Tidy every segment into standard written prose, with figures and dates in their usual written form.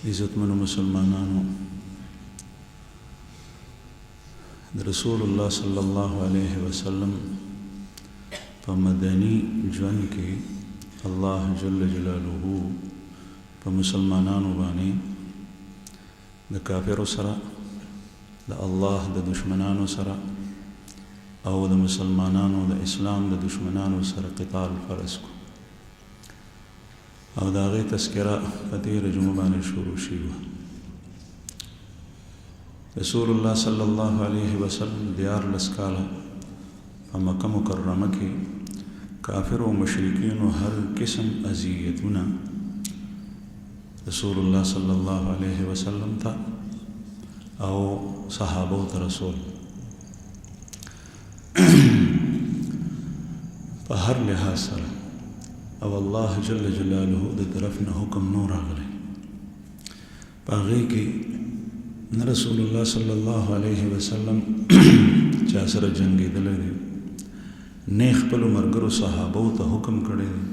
عزتمنو مسلمانانو، د رسول الله صلی الله علیه وسلم په مدني ژوند کې الله جل جلاله په مسلمانانو باندې د کافرو سره، د الله د دشمنانو سره او د مسلمانانو د اسلام د دشمنانو سره قتال فرض کو، او د هغې تذکره په تېره جمعه باندې شروع شوې. رسول الله صلی الله علیه وسلم 14 کاله په مکه مکرمه کې کافر او مشرکینو هر قسم اذیتونه رسول الله صلی الله علیه وسلم ته او صحابو ته رسول په هر لحاظ سره، او الله جل جلاله د طرف نه حکم نور راغلی په هغې کې نه رسول الله صلی الله علیه وسلم چا سره جنګېدلی دی، نه خپلو ملګرو صحابو ته حکم کړی دی.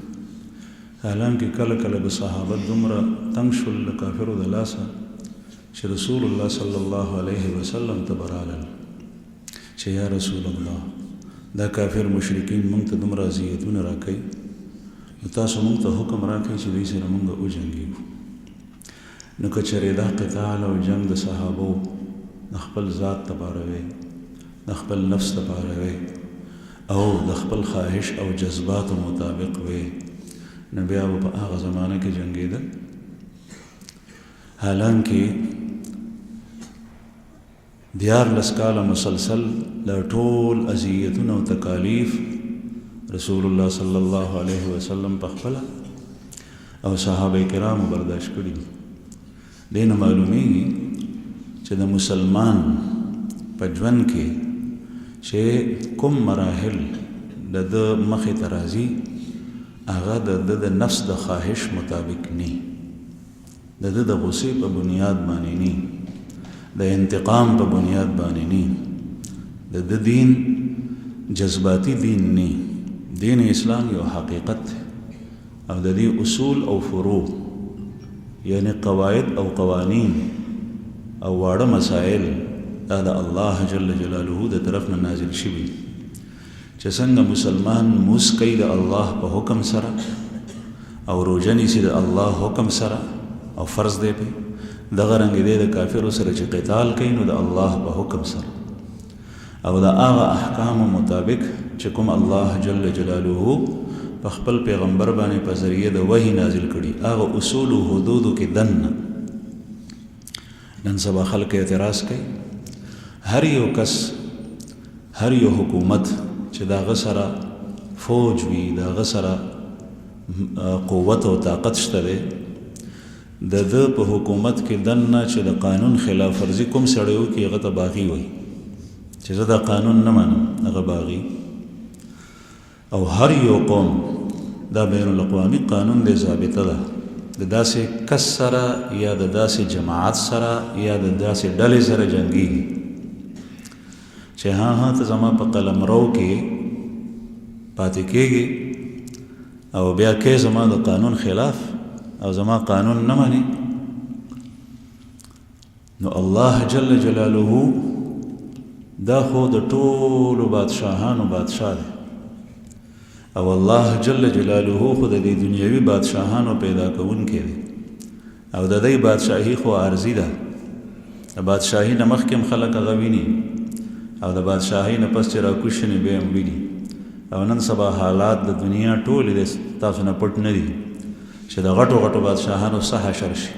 حالانکه کله کله به صحابه دومره تنګ شول د کافرو د لاسه چې رسول الله صلی الله علیه وسلم ته به رالل چې یا رسول الله دا کافر مشرکین موږ ته دومره اذیتونه راکوي، نو تاسو موږ ته حکم راکوئ چې دوی سره موږ وجنګېږو. نو که چېرې دا قتال او جنګ د صحابو د خپل ذات دپاره وی، د خپل نفس دپاره وی، او د خپل خواهش او جذباتو مطابق وی، نو بیا به په هغه زمانه کې جنګېدل. حالانکه 14 کاله مسلسل د ټول اذیتونه او تکالیف رسول الله صلی الله علیه وسلم په خپله او صحابه کرامو برداشت کړي دي. دې نه معلومیږي چې د مسلمان په ژوند کې چې کوم مراحل د ده مخې ته راځي هغه د ده د نفس د خواهش مطابق نه، د ده د غصې په بنیاد باندې نه، د انتقام په بنیاد باندې نه، د ده دین جذباتی دین نه. دین اسلام یو حقیقت او د دې اصول او فروع یعنی قواعد او قوانین او واړه مسائل دا د الله جل جلاله د طرف نه نازل شوي، چې څنګه مسلمان موس کوي د الله په حکم سره او روژه نیسي د الله حکم سره او فرض دی پې، دغه رنګې دی د کافرو سره چې قتال کوي نو د الله په حکم سره او د هغه احکامو مطابق چې کوم الله جل جلاله په خپل پیغمبر باندې په ذریعه د وحی نازل کړي هغه اصول او حدودو کې دننه. نن سبا خلک اعتراض کوي، هر یو کس، هر یو حکومت چې د هغه سره فوج وي، د هغه سره قوت او طاقت شته دی، د ده په حکومت کې دننه چې د قانون خلاف ورزي کوم سړی وکړي هغه ته باغي وایي چې زه دا قانون نه منم، هغه باغي. او هر یو قوم دا بین الاقوامی قانون دی ضابطه ده د داسې کس سره یا د داسې جماعت سره یا د داسې ډلې سره جنګېږي چې ها ته زما په قلمرو کې پاتې کېږي او بیا کې زما د قانون خلاف او زما قانون نه مني، نو الله جل جلاله دا خو د ټولو بادشاهانو بادشاه دی، او الله جل جلاله خو د دې دنیوي بادشاهانو پیدا کوونکی دی، او د دې بادشاهي خو عارضي ده. د بادشاهي نه مخکې هم خلک هغه ویني او د بادشاهي نه پس چې راکوشني بیا هم ویني. او نن سبا حالات د دنیا ټولې د تاسو نه پټ نه دي چې د غټو غټو بادشاهانو څه حشر شي،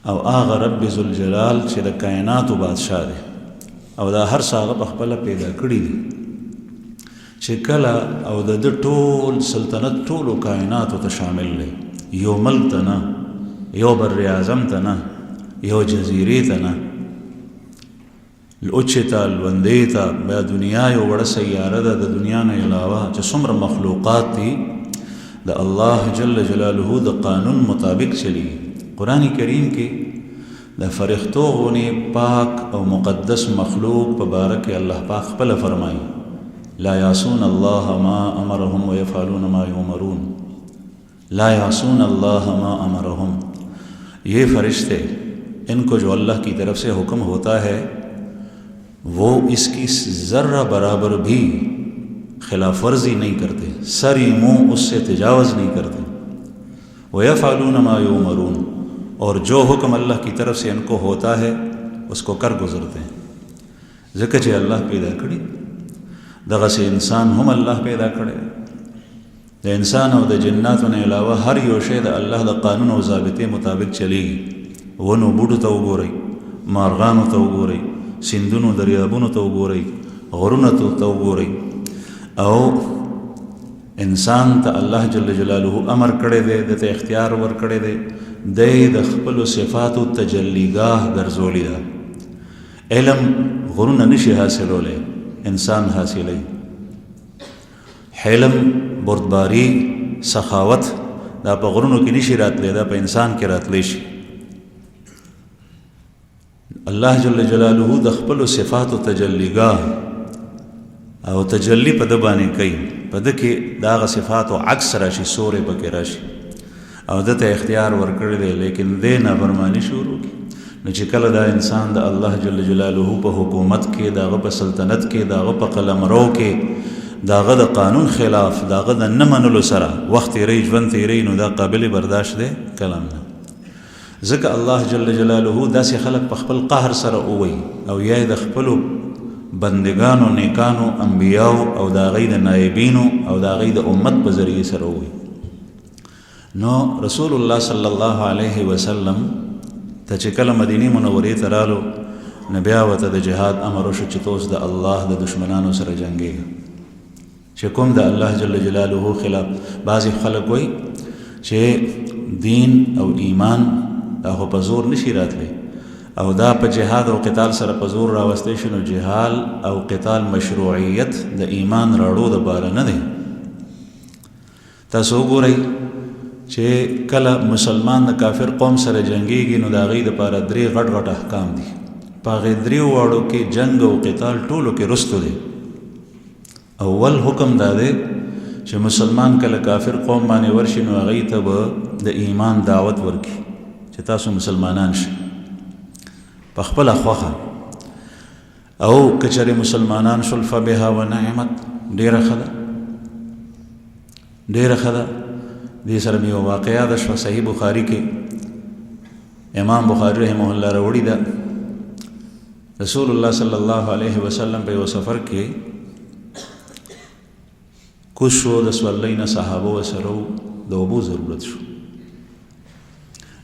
او هغه رب ذوالجلال چې د کائناتو بادشاه دی او دا هر څه هغه په خپله پیدا کړي دي، چې کله او د ده ټول سلطنت ټولو کائناتو ته شامل دی، یو ملک ته نه، یو بر اعظم ته نه، یو جزیرې ته نه، اوچې ته لوندې ته، بیا دنیا یو وړه سیاره ده د دنیا نه علاوه چې څومره مخلوقات دي د الله جل جلاله د قانون مطابق چلیږي. قرآن کریم کې د فرښتو غونې پاک او مقدس مخلوق په باره کې الله پاک خپله فرمایي لا یعصون الله ما امرهم ويفعلون ما یؤمرون، لا یعصون الله ما امرهم، ये फरिश्ते, इनको जो अल्लाह की तरफ से हुक्म होता है वो इसकी ज़र्रा बराबर भी खिलाफ वर्जी नहीं करते, सरी मुँह उससे तजावज़ नहीं करते। वयफ़अलून मा युमरून, और जो हुक्म अल्लाह की तरफ से इनको होता है उसको कर गुजरते हैं। ज़िक्र जे अल्लाह पैदा करी, दगा से इंसान हम अल्लाह पैदा करे। द इंसान और द जिन्नात ने अलावा हर यो शे द अल्लाह द कानून और ज़ाबिते मुताबिक चलेगी। वनो बूढ़ तो गोरई, मारगान तो गोरई, सिंधुन दरियाबुन तो गोरई, गरुन तो गोरई। और इंसान त अल्लाह जल्ल जलालुहु अमर करे दे, दते इख्तियार वर करे दे, दे द खपल सिफात तजल्लीगाह गर्जोली दा। इल्म गुरुन निशी हासिलोले, इंसान हासिले। हिलम, बुर्दबारी, सखावत दा पे गुरुनों की निशी रातले, दा पे इंसान के रातले शी। अल्लाह जल्ल जलालुहु द खपल सिफात तजल्लीगाह और तजल्ली पद बाने कई पद के दाग सिफात और अक्स राशि सोरे बके राशि और दते इख्तियार वर कर दे, लेकिन दे ना फरमानी शुरू की न चिकल दा इंसान दा अल्लाह जल्ल जलालुहु पे हुकूमत के, दाग पे सल्तनत के, दाग पे कलमरो के, दाग द कानून खिलाफ, दाग द न मनलो सरा वक्त तेरे जवन तेरे नु दा काबिल बर्दाश्त दे कलम न। ज़िक्र अल्लाह जल्ल जलालुहु दा से खलक पखपल कहर सरा उवई और या द खपलो बंदगानो नेकानो अंबियाओ और दागई द नायबीनो और दागई द उम्मत पर ज़रिए सर हुई। नो रसूलुल्लाह सल्लल्लाहु अलैहि वसल्लम तचिकल मदीनी मुनव्वरी तरालो नबियावत द जिहाद अमरो शुचितोस द अल्लाह द दुश्मनानो सर जंगेगा चकुम द अल्लाह जल्ल जलालुहु खिलाफ बाज़ी खलक कोई चे दीन और ईमान दा हो पजोर निशी रातले और दा पे जिहाद और क़िताल सर पजोर रावस्ते शुनु जिहाल और क़िताल मशरूइयत द ईमान राड़ो द बारा न दे। तसो गोरई चे कला मुसलमान द काफिर कौम सर जंगेगी नु दागी द पारा द्रे गट गट अहकाम दी पागे द्रियो वाड़ो के जंग और क़िताल टोलो के रुस्तु दे। अव्वल हुक्म दा दे चे मुसलमान कला काफिर कौम माने वर्षि नु अगई तब द ईमान दावत वर्की चे तासु मुसलमानान शे पखपला ख्वाखा औ कचरे मुसलमानान शुल्फा बेहा व नअमत डेर खदा दी सर में वाक़या दश व सही बुखारी के इमाम बुखारी रहमहुल्लाह रवड़ी दा रसूलुल्लाह सल्लल्लाहु अलैहि वसल्लम पे वो सफ़र के कुछ शो दस वल्लैना सहाबो व सरो दोबो ज़रूरत शो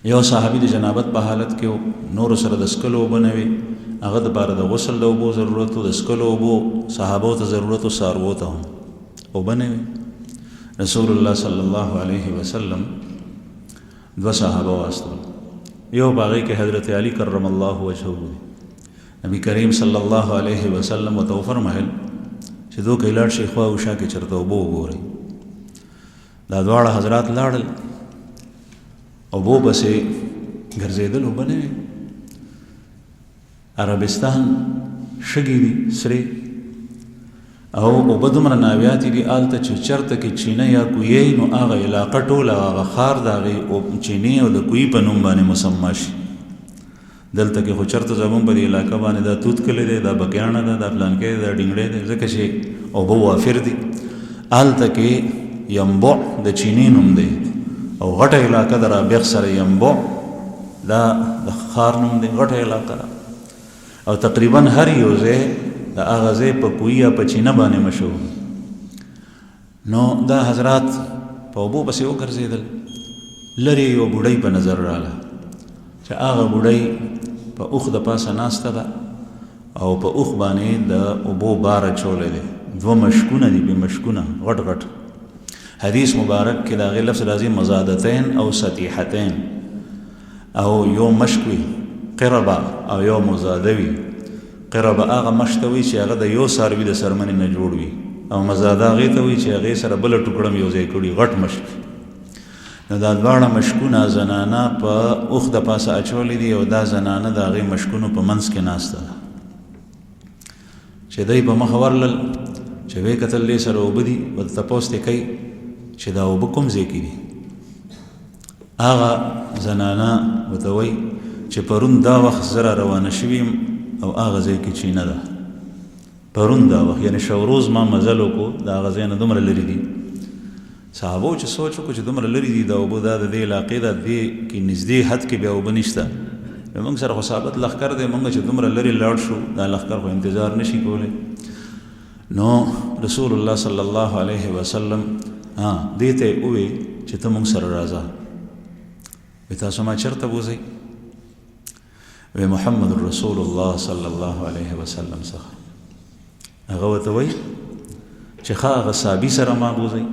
यो साहबी द जनाबत पे हालत के नूर सर दस्कलो बनवे अगद बार द गुसल दोबो ज़रूरत हो दस्कलो बो सहाबो त ज़रूरत हो सारवो त हो बनवे रसूलुल्लाह सल्लल्लाहु अलैहि वसल्लम दो सहाबा वास्तव यो बागी के हज़रत अली कर्रमल्लाहु वजहहु नबी करीम सल्लल्लाहु अलैहि वसल्लम व तौफर महल से दो कैलाट शेखवा उषा के चरतो बो गो रही दादवाड़ा हजरात लाड़ल और वो बसे घर जेदल हो बने अरबिस्तान शगीदी सरे और बदुमर नावियाती दी आल तक चरत की चीना या कुये नो आगा इलाका टोला आगा खार दागे ओ चीनी और द कुई पनुम बाने मुसम्माशी दल तक हो चरत जबों पर इलाका बाने दा तूत कले दे दा बक्याना दा प्लान के दा डिंगड़े दे जकशे और वो वाफिर दी आल तक यम्बो द चीनी नुम दे और गटा इलाका दरा बेखसर यम्बो दा खार नुम दे गटा इलाका और तकरीबन हर योजे दा आगाज़े पकुइया पचीना बाने मशहूर नो दा हजरात पौबो बसे वो कर जेदल लरे यो बुढ़ई पर नज़र राला चा आगा बुढ़ई प उख द पासा नास्ता दा और प उख बाने द उबो बार छोले दे दो मशकुना दी बे मशकुना गट गट हदीस मुबारक के दागे लफ्ज़ राजी मज़ादतैन और सतीहतैन और यो मशकवी क़रबा और यो मुज़ादवी क़रबा आगा मशतवी चे आगा द यो सारवी द सरमनी न जोड़वी और मज़ादा गे तवी चे आगे सर बल टुकड़म यो ज़ैकुड़ी गट मशक न दा द्वाड़ा मशकुना जनाना प उख द पासा अचोली दी और दा जनाना दा आगे मशकुनो प मंस के नास्ता चे दई प मखवर लल चे वे कतल ले सर ओबदी बद तपोस्ते कई चे दा ओबकुम ज़ेकी दी आगा जनाना ورته وایي چې پرون دا وخت زه را روانه شوي یم او هغه ځای کې چینه ده. پرون دا وخت یعنې شوروز ما مزل وکړو د هغه ځای نه دومره لرې دي. صحابو چې سوچ وکړو چې دومره لرې دي دا اوبه دا د دې علاقې ده دې کې نږدې حد کې بیا اوبه نشته. موږ سره خو ثابت لښکر دی موږ چې دومره لرې لاړ شو دا لښکر خو انتظار نشي کولی. نو رسول الله صلی الله علیه وسلم دې ته یې ووی چې ته موږ سره راځه. وی تاسو ما چېرته بوځئ؟ وی محمد رسول الله صلی الله علیه وسلم څخه. هغه ورته وایي چې ښه هغه صحابي سره ما بوځئ.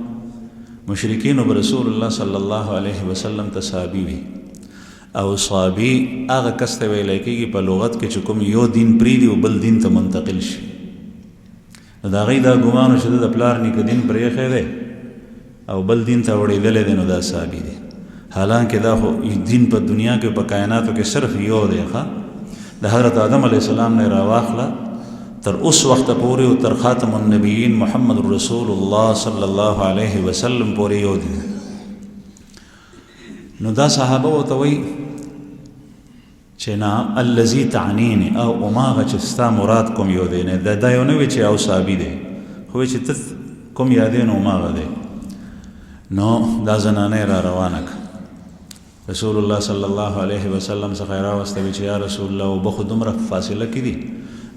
مشرکینو به رسول الله صلی الله علیه وسلم ته صحابي وي او صحابي هغه کس ته ویلی کېږي په لغت کې چې کوم یو دین پرېږدي او بل دین ته منتقل شي. نو د هغوی دا ګمان و چې د پلار نیکه دین پرېښی دی او بل دین ته وړېدلی دی نو دا صحابي دی. حالانکه دا خو دین په دنیا کې په کائناتو کې صرف یو دی. د حضرت آدم علیه السلام نه راواخله تر اوس وخته پورې او تر خاتم النبیین محمد رسول الله صلی الله علیه وسلم پورې یو دی. نو دا صحابه ورته وایي چې نعم الذي تعنیني او هماغه چې ستا مراد کوم یو دی نه دا یو نه وي چې او صحابي دی خو چې ته کوم یادې نو هماغه دی. نو دا زنانه را روانه کړه رسول الله صلی الله علیه وسلم څخه یې راوسته وی چې یا رسول الله اوبه خو دومره فاصله کې دي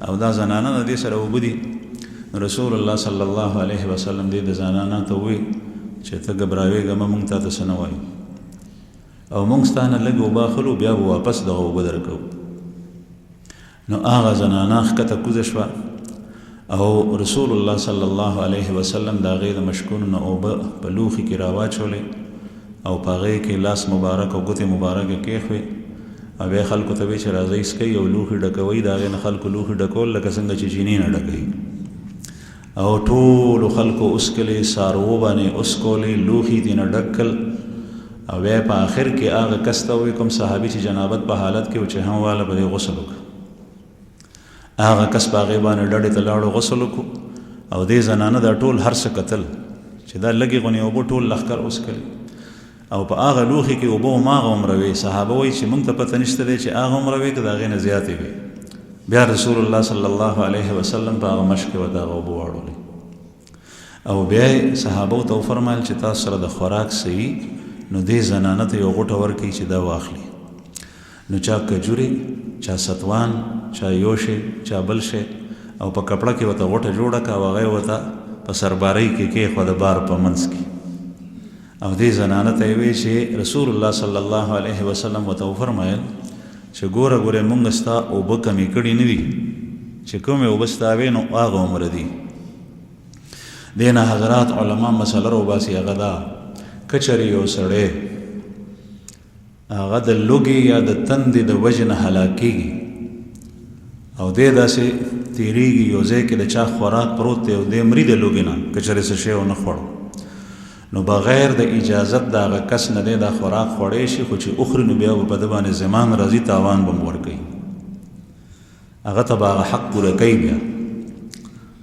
او دا زنانه د دې سره اوبه دي. رسول الله صلی الله علیه وسلم دې د زنانه ته ووی چې ته ګبراوېږه مه موږ تا ته څه نه وایو او موږ ستا نه لږ اوبه اخلو بیا به واپس دغه اوبه درکوو. نو هغه زنانه ښکته کوزه شوه او رسول الله صلی الله علیه وسلم د هغې د مشکونو نه اوبه په لوښي کې راواچولې او په هغې کې لاس مبارک او ګوتې مبارکه کېښوې او بیا خلکو ته وایي چې راځئ څکئ او لوښي ډکوئ. د هغې نه خلکو لوښي ډکول لکه څنګه چې چینې نه ډکوي او ټولو خلکو اوسکلې څاروو باندې اوسکولې لوښي ترې نه ډک کړل او بیا په آخر کې هغه کس ته وایي کوم صحابي چې جنابت په حالت کې و چې هم واله به دې غسل وکړه. هغه کس په هغې باندې ډډې ته لاړو غسل وکړو او دې زنانه دا ټول هر څه کتل چې دا لږې غونې اوبه ټول لښکر اوسکلې او په هغه لوښي کې اوبه هماغه عمره وې. صحابه وایي چې موږ ته پته نشته دی چې هغه عمره وې که د هغې نه زیاتې وې. بیا رسول الله صلی الله علیه وسلم په هغه مشک کې ورته هغه اوبه واړولې او بیا یې صحابو ته وفرمایل چې تاسو سره د خوراک صحیح نو دې زنانه ته یو غوټه ورکړي چې دا واخلي. نو چا کجوري چا ستوان چا یوشي چا بل شی او په کپړه کې ورته غوټه جوړه کړه او هغه یې ورته په سربارۍ کې کېښوده بار په منځ کې او دې زنانه ته یې وایي چې رسول الله صلی الله علیه وسلم ورته وفرمایل چې ګوره مونږ ستا اوبه کمې کړي نه دي چې کومې اوبه ستا وې نو هغه عمره دي. دې نه حضرات علما مسله راوباسي هغه دا که چېرې یو سړی هغه د لوږې یا د تندې د وجې نه هلاکېږي او دی داسې تېرېږي یو ځای کې د چا خوراک پروت دی او دی مري د لوږې نه که چېرې څه شی ونه خوړو نو بغیر د اجازت د هغه کس نه دی دا خوراک خوړی شي خو چې اخري نو بیا به په ده باندې زمان راځي تاوان به م ورکوي هغه ته به هغه حق پوره کوي. بیا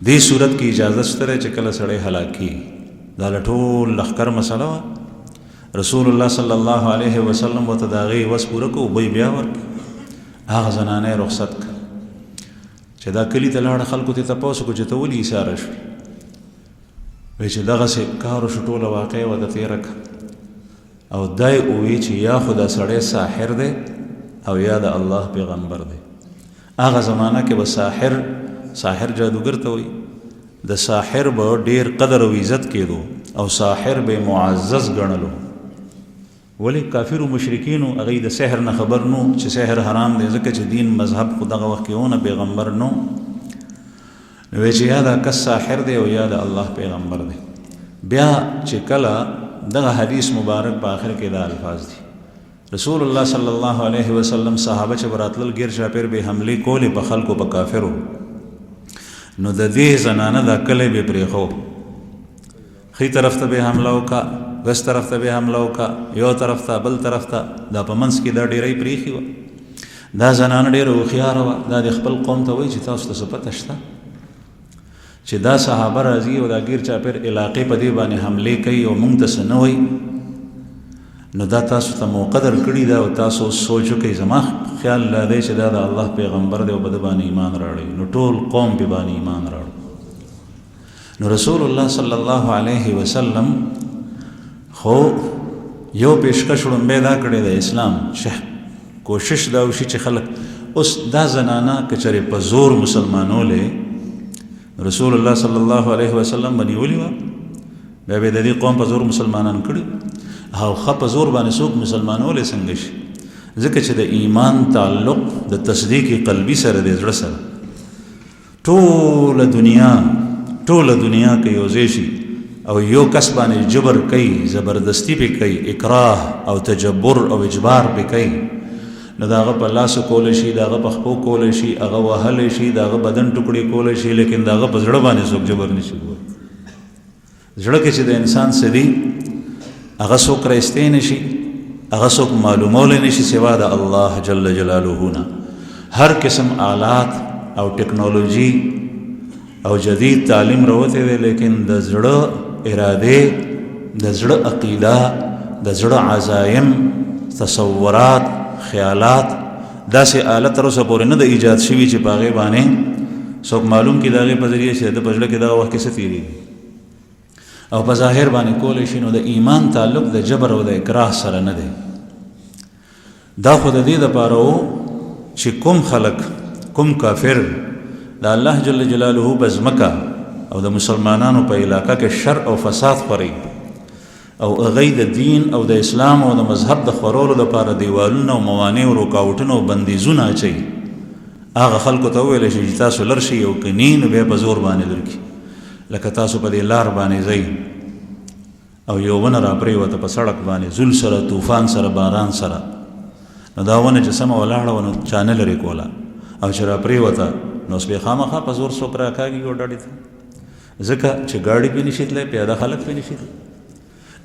دې صورت کې اجازت شته دی چې کله سړی هلاک کېږي. دا له ټول لښکر مسله وه. رسول الله صلی الله علیه وسلم ورته د هغې وس پوره کړو اوبه یې بیا ورکړه. هغه زنانه یې رخصت کړه چې دا کلي ته لاړه خلکو ته یې تپوس وکړو چې ته ولې ایساره شوې وایي چې دغسې کار وشو ټوله واقعه ورته تېره کړه او دا یې ووایي چې یا خو دا سړی ساحر دی او یا د الله پیغمبر دی. هغه زمانه کې به ساحر جادوګر ته وایي د ساحر به ډیر قدر او عزت کېدو او ساحر به معزز ګڼلو. ولې کافرو مشرکینو هغوی د سحر نه خبر نو چې سحر حرام دی ځکه چې دین مذهب خو دغه وخت کې ونه پیغمبر نو نو وایي چې یا دا کس ساحر دی او یا د الله پیغمبر دی. بیا چې کله دغه حدیث مبارک په آخر کې دا الفاظ دي رسول الله صلی الله علیه وسلم صحابه چې براتلل غیر شاپیر به حملې کولې په خلکو په کافرو نو د دې زنانه دا کلی به پرېښو ښي طرف ته به حمله وکړه بس طرف ته به حمله وکړه یو طرف ته بل طرف ته دا په منځ کې دا ډېرۍ پرېښې وه. دا زنانه ډېره هوښیاره وه. دا د خپل قوم ته وایي چې تاسو ته څه پته شته چې دا صحابه راځي او دا ګیر چاپېر علاقې په دې باندې حملې کوي او موږ ته څه نه وایي. نو دا تاسو ته موقع درکړې ده او تاسو سوچ وکئ زما خیال لا دی چې دا د الله پیغمبر دی او په ده باندې ایمان راوړئ نو ټول قوم پې باندې ایمان راوړ نو رسول الله صلی الله علیه وسلم خو یو پیشکش وړاندې دا کړی د اسلام کوشش دا وشي چې خلک اوس دا زنانه که چېرې په زور مسلمانولې رسول الله صلی الله علیه وسلم به نیولې وه بیا به د دې قوم په زور مسلمانان کړي او ښه په زور باندې څوک مسلمانولی څنګه شي ځکه چې د ایمان تعلق د تصدیق قلبي سره دی زړه سره ټوله دنیا که یو ځای شي او یو کس باندې جبر کوي زبردستی پې کوي اکراه او تجبر او اجبار پې کوي نو د هغه په لاسو کولی شي د هغه په خپو کولی شي هغه وهلی شي د هغه بدن ټکړې کولی شي لیکن د هغه په زړه باندې څوک جبر نه شي کولی زړه کې چې د انسان څه دي هغه څوک رایستی نه شي هغه څوک معلومولی نه شي سوا د الله جل جلاله نه هر قسم آلات او ټکنالوژي او جدید تعلیم راوتی دی لیکن د زړه ارادې د زړه عقیده د زړه عزایم تصورات خیالات داسې آلت تر اوسه پورې نه د ایجاد شوي چې په هغې باندې څوک معلوم کړي د هغې په ذریعه چې د په زړه کې دغه وخت کې څه تېرېږي او په ظاهر باندې کولی شي نو د ایمان تعلق د جبر او د اکراه سره نه دی دا خو د دې دپاره و چې کوم خلک کوم کافر د الله جل جلاله په ځمکه او د مسلمانانو په علاقه کې شر او فساد خوري او هغوی د دین او د اسلام او د مذهب د خورولو دپاره دیوالونه او موانع او رکاوټونه او بندیزونه اچوي هغه خلکو ته وویلی شي چې تاسو لر شئ او که نی نو بیا په زور باندې لر کړي لکه تاسو په دې لار باندې ځئ او یو ونه را پرېوته په سړک باندې زول سره طوفان سره باران سره نو دا ونه چې سمه ولاړه وه نو چا نه لرې کوله او چې را پرېوته نو اوس بیا خامخا په زور څوک راکاږي یو ډډې ته ځکه چې ګاډي پې نشي تللی پیاده خلک پې نشي تللی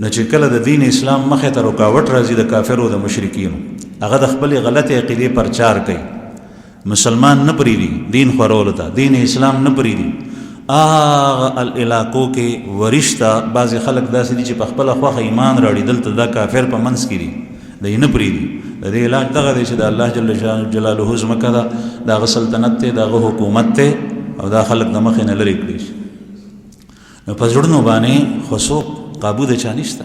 نو چې کله د دین اسلام مخې ته رکاوټ راځي د کافرو د مشرکینو هغه د خپلې غلطې عقیدې پرچار کوي مسلمان نه پرېږدي دین خورولو ته دین اسلام نه پرېږدي هغه علاقو کې ورشته بعضې خلک داسې دي چې په خپله خوښه ایمان راوړي دلته دا کافر په منځ کې دي دی نه پرېږدي د دې علاج دغه دی چې د الله جل جلاله ځمکه ده د هغه سلطنت دی د هغه حکومت دی او دا خلک د مخې نه لرې کړي شي نو په زړونو باندې خو څوک قابو د چا نشته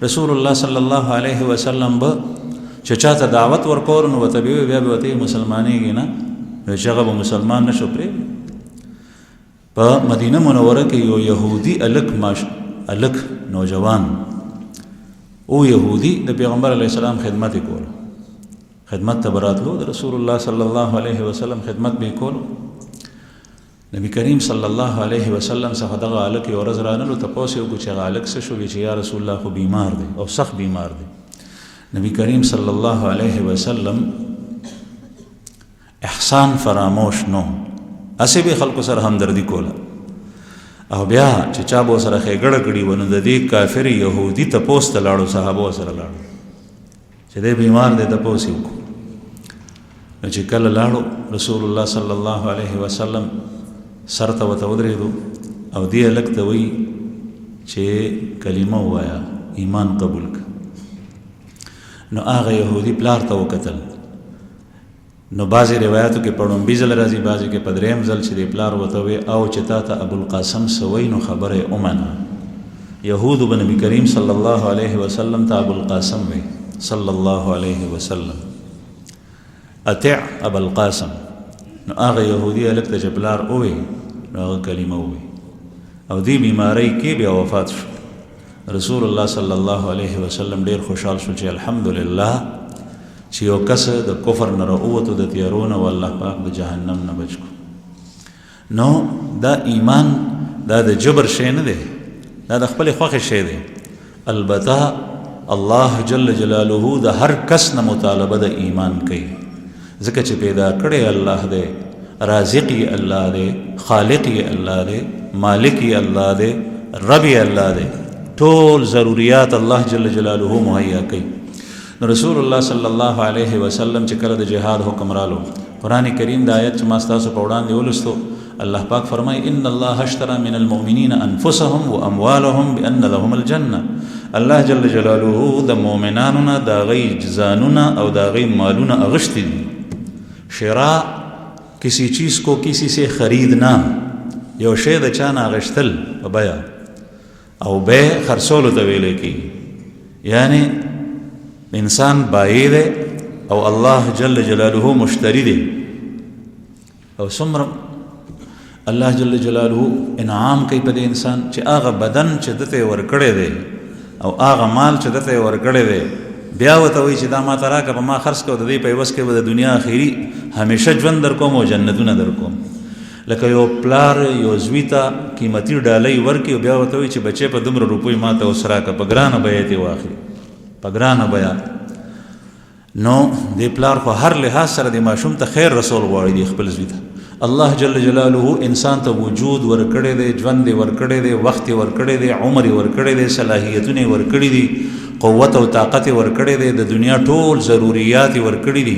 رسول الله صلی الله علیه وسلم به چې چا ته دعوت ورکول نو ورته به وي بیا به ورته مسلمانېږي نه چې هغه به مسلمان نه شو پرېږدي په مدینه منوره کې یو یهودي الک نوجوان او یهودي د پیغمبر علیه السلام خدمت یې کولو خدمت ته به راتلو د رسول الله صلی الله علیه وسلم خدمت به یې کولو نبی کریم صلی الله علیه وسلم څخه دغه هلک یو ورځ رانلو تپوس یې وکړو چې هغه هلک څه شو چې یا رسول الله خو بیمار دی او سخت بیمار دی نبی کریم صلی الله علیه وسلم احسان فراموش نو اسې به خلکو سره همدردي کوله او بیا چې چا به ورسره ښېګړه کړي وه نو د دې کافر یهودي تپوس ته لاړو صحابه ورسره لاړو چې دی بیمار دی تپوس یې وکړو نو چې کله لاړو رسول الله صلی الله علیه وسلم سر ته ورته ودرېدو او دې هلک ته وایي چې کلمه ووایه ایمان قبول کړه نو هغه یهودي پلار ته وکتل نو بعضې روایاتو کې په ړومبي ځل راځي بعضې کې په درېیم ځل چې د پلار ورته وی او چې تا ته ابوالقاسم څه وایي نو خبره یې ومنه یهودو به نبي کریم صلی الله علیه وسلم ته ابوالقاسم وی صلی الله علیه وسلم اطع ابوالقاسم نو هغه یهودي هلک ته چې پلار ووی نو هغه کلمه ووی او دې بیمارۍ کې بیا وفات شو رسول الله صلی الله علیه وسلم ډېر خوشحال شو چې الحمدلله چې یو کس د کفر نه راووتو د تیارو نه او الله پاک د جهنم نه بچ کړو نو دا ایمان دا د جبر شی نه دی دا د خپلې خوښې شی دی البته الله جل جلاله د هر کس نه مطالبه د ایمان کوي ځکه چې پیدا کړی الله دی رازق یې الله دی خالق یې الله دی مالک یې الله دی رب یې الله دی ټول ضروریات الله جل جلاله مهیا کوي رسول الله صلی الله علیه وسلم چې کله د جهاد حکم رالو قرآن کریم د آیت چې ما ستاسو په وړاندې ولوستو الله پاک فرمایي ان الله اشترى من المؤمنین انفسهم واموالهم بان لهم الجنه الله جل جلاله د مؤمنانو نه د هغوی ځانونه او د هغوی مالونه اغشتي دي. شراء کسی چیز کو کسی سے خریدنا، یو شی د چا نه اغشتل په بیه، او بیع خرڅولو ته ویلی کېږي. یعنی انسان بایع دی او الله جل جلاله مشتری دی. او څومره الله جل جلاله انعام کوي په دې انسان چې هغه بدن چې دته یې ورکړی دی او هغه مال چې دته یې ورکړی دی، بیا ورته وایي چې دا ما ته راکړه، په ما خرڅ کړه، د دې په عوض کې به د دنیا اخري همیشه ژوند در کوم او جنتونه در کوم. لکه یو پلار یو زوی ته قیمتي ډالۍ ورکړي او بیا ورته وایي چې بچې په دومره روپۍ ما ته اوس راکړه، په ګرانه بیه یې واخلي، په ګرانه بیه. نو دې پلار خو هر لحاظ سره د ماشوم ته خیر رسول غواړي دی خپل زوی ته. الله جل جلاله انسان ته وجود ورکړی دی، ژوند یې ورکړی دی، وخت یې ورکړی دی، عمر یې ورکړی دی، صلاحیتونه یې ورکړي دي، قوت او طاقت یې ورکړی دی، د دنیا ټول ضروریات یې ورکړي دي،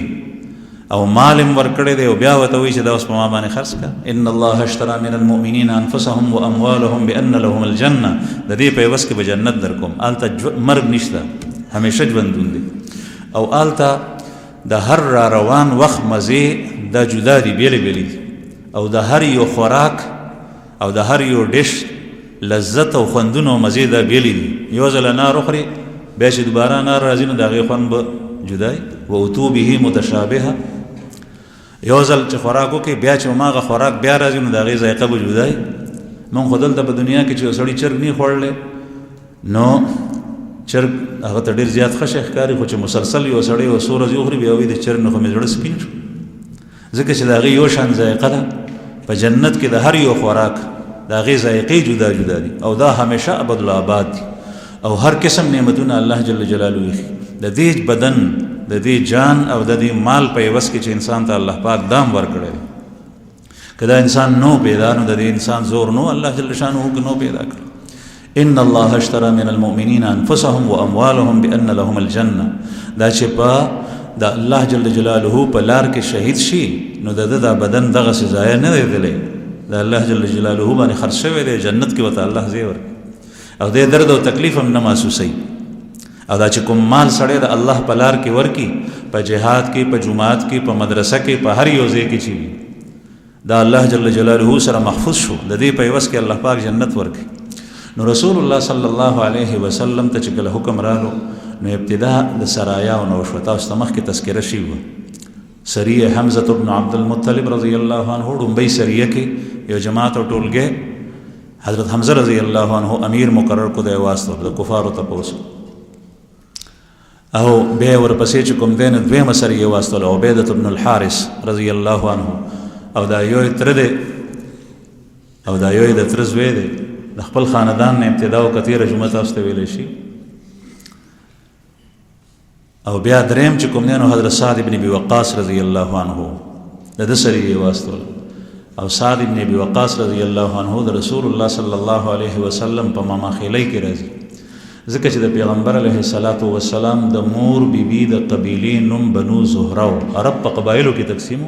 او مال یې ورکړی دی، او بیا ورته وایي چې دا اوس په ما باندې خرڅ کړه. ان الله اشترى من المؤمنین انفسهم واموالهم بان لهم الجنه، د دې په عوض کې به جنت در کوم. هلته مرګ نشته، همیشه ژوندون دی. او هلته د هر را روان وخت مزې دا جدا دي، بیلې بیلې دي، او د هر یو خوراک او د هر یو ډش لذت او خوندونه او مزې دا بیلې دي. یو ځل انار وخوري بیا چې دوباره انار راځي نو د هغې خوند به جدای. و اتو به متشابهه، یو ځل چې خوراک وکړي بیا چې هماغه خوراک بیا راځي نو د هغې ذایقه به جدای. موږ خو دلته په دنیا کې چې یو سړي چرګ نه خوړلی نو چرګ هغه ته ډېر زیات ښه شی ښکاري، خو چې مسلسل یو سړی یو څو ورځې وخوري بیا وایي د چرګ نه خو مې زړه سپین شو، ځکه چې د هغې یو شان ذایقه ده. په جنت کې د هر یو خوراک د هغې ذایقې جدا جدا دي، او دا همیشه ابدالآباد دي، او هر قسم نعمتونه الله جل جلاله ایښي. د دې بدن، د دې جان او د دې مال په عوض کې چې انسان ته الله پاک دام ورکړی دی. که دا انسان نو پیدا نو د دې انسان زور نو الله جل شانه نو پیدا کړ. ان الله اشترى من المؤمنین انفسهم واموالهم بان لهم الجنه، دا چې په د الله جل جلاله په لار کې شهید شي نو د دا بدن دغه ضایع نه دی تللی، د الله جل جلاله باندې خرڅ شوی دی، جنت کې ورته الله ځای ورکړي، او دې درد او تکلیف هم نه محسوسوي. او دا چې کوم مال سړی د الله په لار کې ورکي، په جهاد کې، په جماعت کې، په مدرسه کې، په هر یو ځای کې چې وي، دا الله جل جلاله سره محفوظ شو، د دې په عوض کې الله پاک جنت ورکړي. نو رسول الله صلی الله علیه وسلم ته چې کله حکم رالو نو ابتدا د سرایاو نو شو. تاسو ته مخکې تذکره شوې وه، سریه حمزه بن عبد المطلب رضی الله عنه ډومبۍ سریه کې یو جماعت او ټولګی حضرت حمزه رضی الله عنه امیر مقرر کو دی واستو د کفارو تپوس، او بیا ورپسې چې کوم دی نو دویمه سریه واستوله عبیدة بن الحارث رضی الله عنه، او دا یو تره دی او دا یو د تره زوی دی، د خپل خاندان نه ابتدا او کتیره جمعه تاسو ته ویلی شي. او بیا دریم چې کوم دی نو حضرت سعد بن ابي وقاص رضی الله عنه د ده سریه واستوله، او سعد بن ابي وقاص رضی الله عنه د رسول الله صلی الله علیه وسلم په ماماخیلۍ کې راځي، ځکه چې د پیغمبر علیه الصلاة والسلام د مور بیبي د قبیلې نوم بنو زهره و، عرب په قبایلو کې تقسیمو.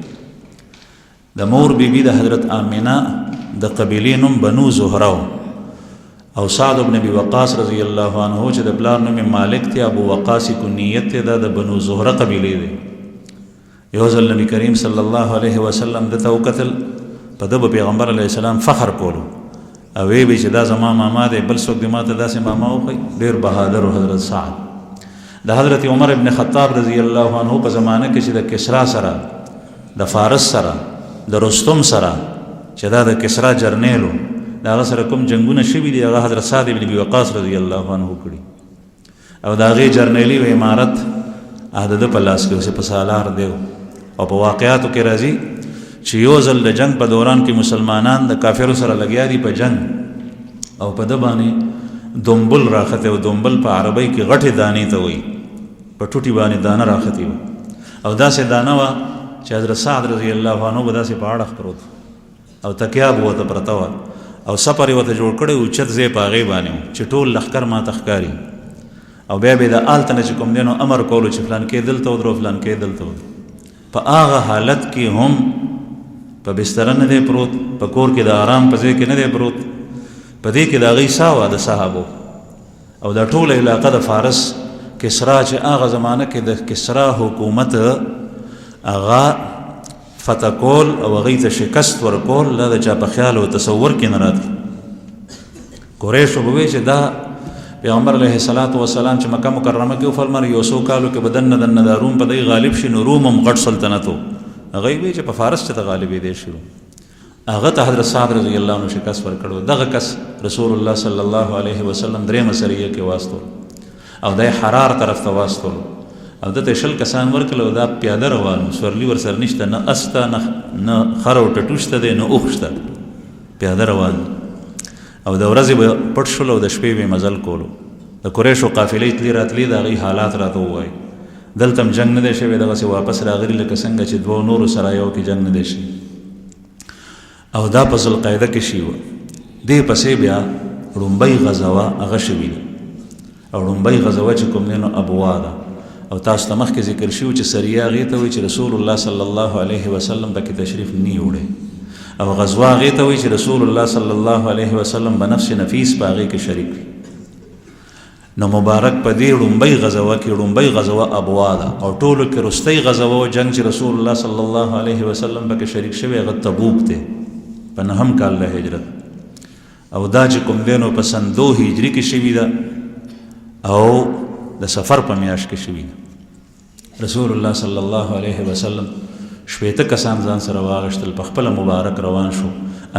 د مور بیبي د حضرت آمنه د قبیلې نوم بنو زهره و، او سعد بن ابي وقاص رضی الله عنه چې د پلار نوم مالک ته ابو وقاص کنیت ته د بنو زهره قبیلې دی. یو ځل نبی کریم صلی الله علیه وسلم دته وکتل، په ده پیغمبر علیه السلام فخر کولو، او وی چې دا زما ماما دی، بل څوک دې ماته داسې ماما وښیي. ډېر بهادر و حضرت سعد. د حضرت عمر ابن خطاب رضی الله عنه په زمانه کې چې د کسرا سره، د فارس سره، د رستم سره چې دا د کسرا جرنیلو د هغه سره کوم جنګونه شوي دي، هغه حضرت سعد بن ابي وقاص رضی الله عنه کړي، او د هغې جرنیلي و امارت د ده په لاس کې اوسې په سالار دی. او په واقعاتو کې راځي چې یو ځل د جنگ په دوران کې مسلمانان د کافرو سره لګیا دي په جنگ، او په ده باندې دنبل راخته، او دنبل په عربۍ کې غټې دانې ته وایي، په ټوټي باندې دانه راختې وه، او داسې دانه وه چې حضرت سعد رضی الله عنه به داسې په اړخ پروت او تکیه به ورته پرته وه، او سپر یې ورته جوړ کړی و، اوچت ځای په هغې باندې و چې ټول لښکر ماته ښکاري، او بیا به یې د هلته نه چې کوم دی نو امر کولو چې فلانکې دلته ودرو، فلانکې دلته ودرو. په هغه حالت کې هم په بستره نه دی پروت، په کور کې د آرام په ځای کې نه دی پروت، په دې کې د هغوی ساه وه د صحابو، او دا ټوله علاقه د فارس کسرا چې هغه زمانه کې د کسرا حکومت هغه فتح کول او هغې ته شکست ورکول دا د چا په خیال او تصور کې نه راتلي. قریشو به وایي چې دا پیغمبر علیه الصلاة والسلام چې مکه مکرمه کې وفرمایل یو څو کالو کې به دننه د روم په دی غالب شي، نو روم هم غټ سلطنت و. هغوی وایي چې په فارس چې ته غالبېدی شي، هغه ته حضرت سعد رضی الله عنه شکست ورکړو. دغه کس رسول الله صلی الله علیه وسلم درېیمه سریه کې واستول او دی حرار طرف ته واستول او دته 20 کسان ورکړل او دا پیاده روان و، سورلي ورسره نشته، نه استه نه خر او ټټو شته دی نه اوښ شته، پیاده روان او د ورځې به پټ شول او د شپې به مزل کولو. د قریشو قافلې تلي راتلي د هغې حالات راته ووایي. دلته هم جنګ نه دی شوی، دغسې واپس راغلي لکه څنګه چې دوو نورو سرایو کې جنګ نه دی شوی او دا په ذوالقعده کې شوي وه. دې پسې بیا ړومبۍ غزوه هغه شوي ده او ړومبۍ غزوه چې کوم دی نو ابوا ده او تاسو ته مخکې ذکر شوي چې سریه هغې ته وایي چې رسول الله صلی الله علیه وسلم پکې تشریف نه وړی او غزوه هغې ته وایي چې رسول الله صلی الله علیه وسلم به نفس نفیس په هغې کې شریک وي. نو مبارک په دې ړومبۍ غزوه کې ړومبۍ غزوه ابوا ده او ټولو کې وروستۍ غزوه او جنګ چې رسول الله صلی الله علیه وسلم پکې شریک شوی هغه تبوک دی په 9 کال د هجرت او دا چې کوم دی نو په سن 2 هجري کې شوي ده او د سفر په میاشت کې شوي ده. رسول الله صلی الله علیه وسلم 18 کسان ځان سره واغشتل، په خپله مبارک روان شو.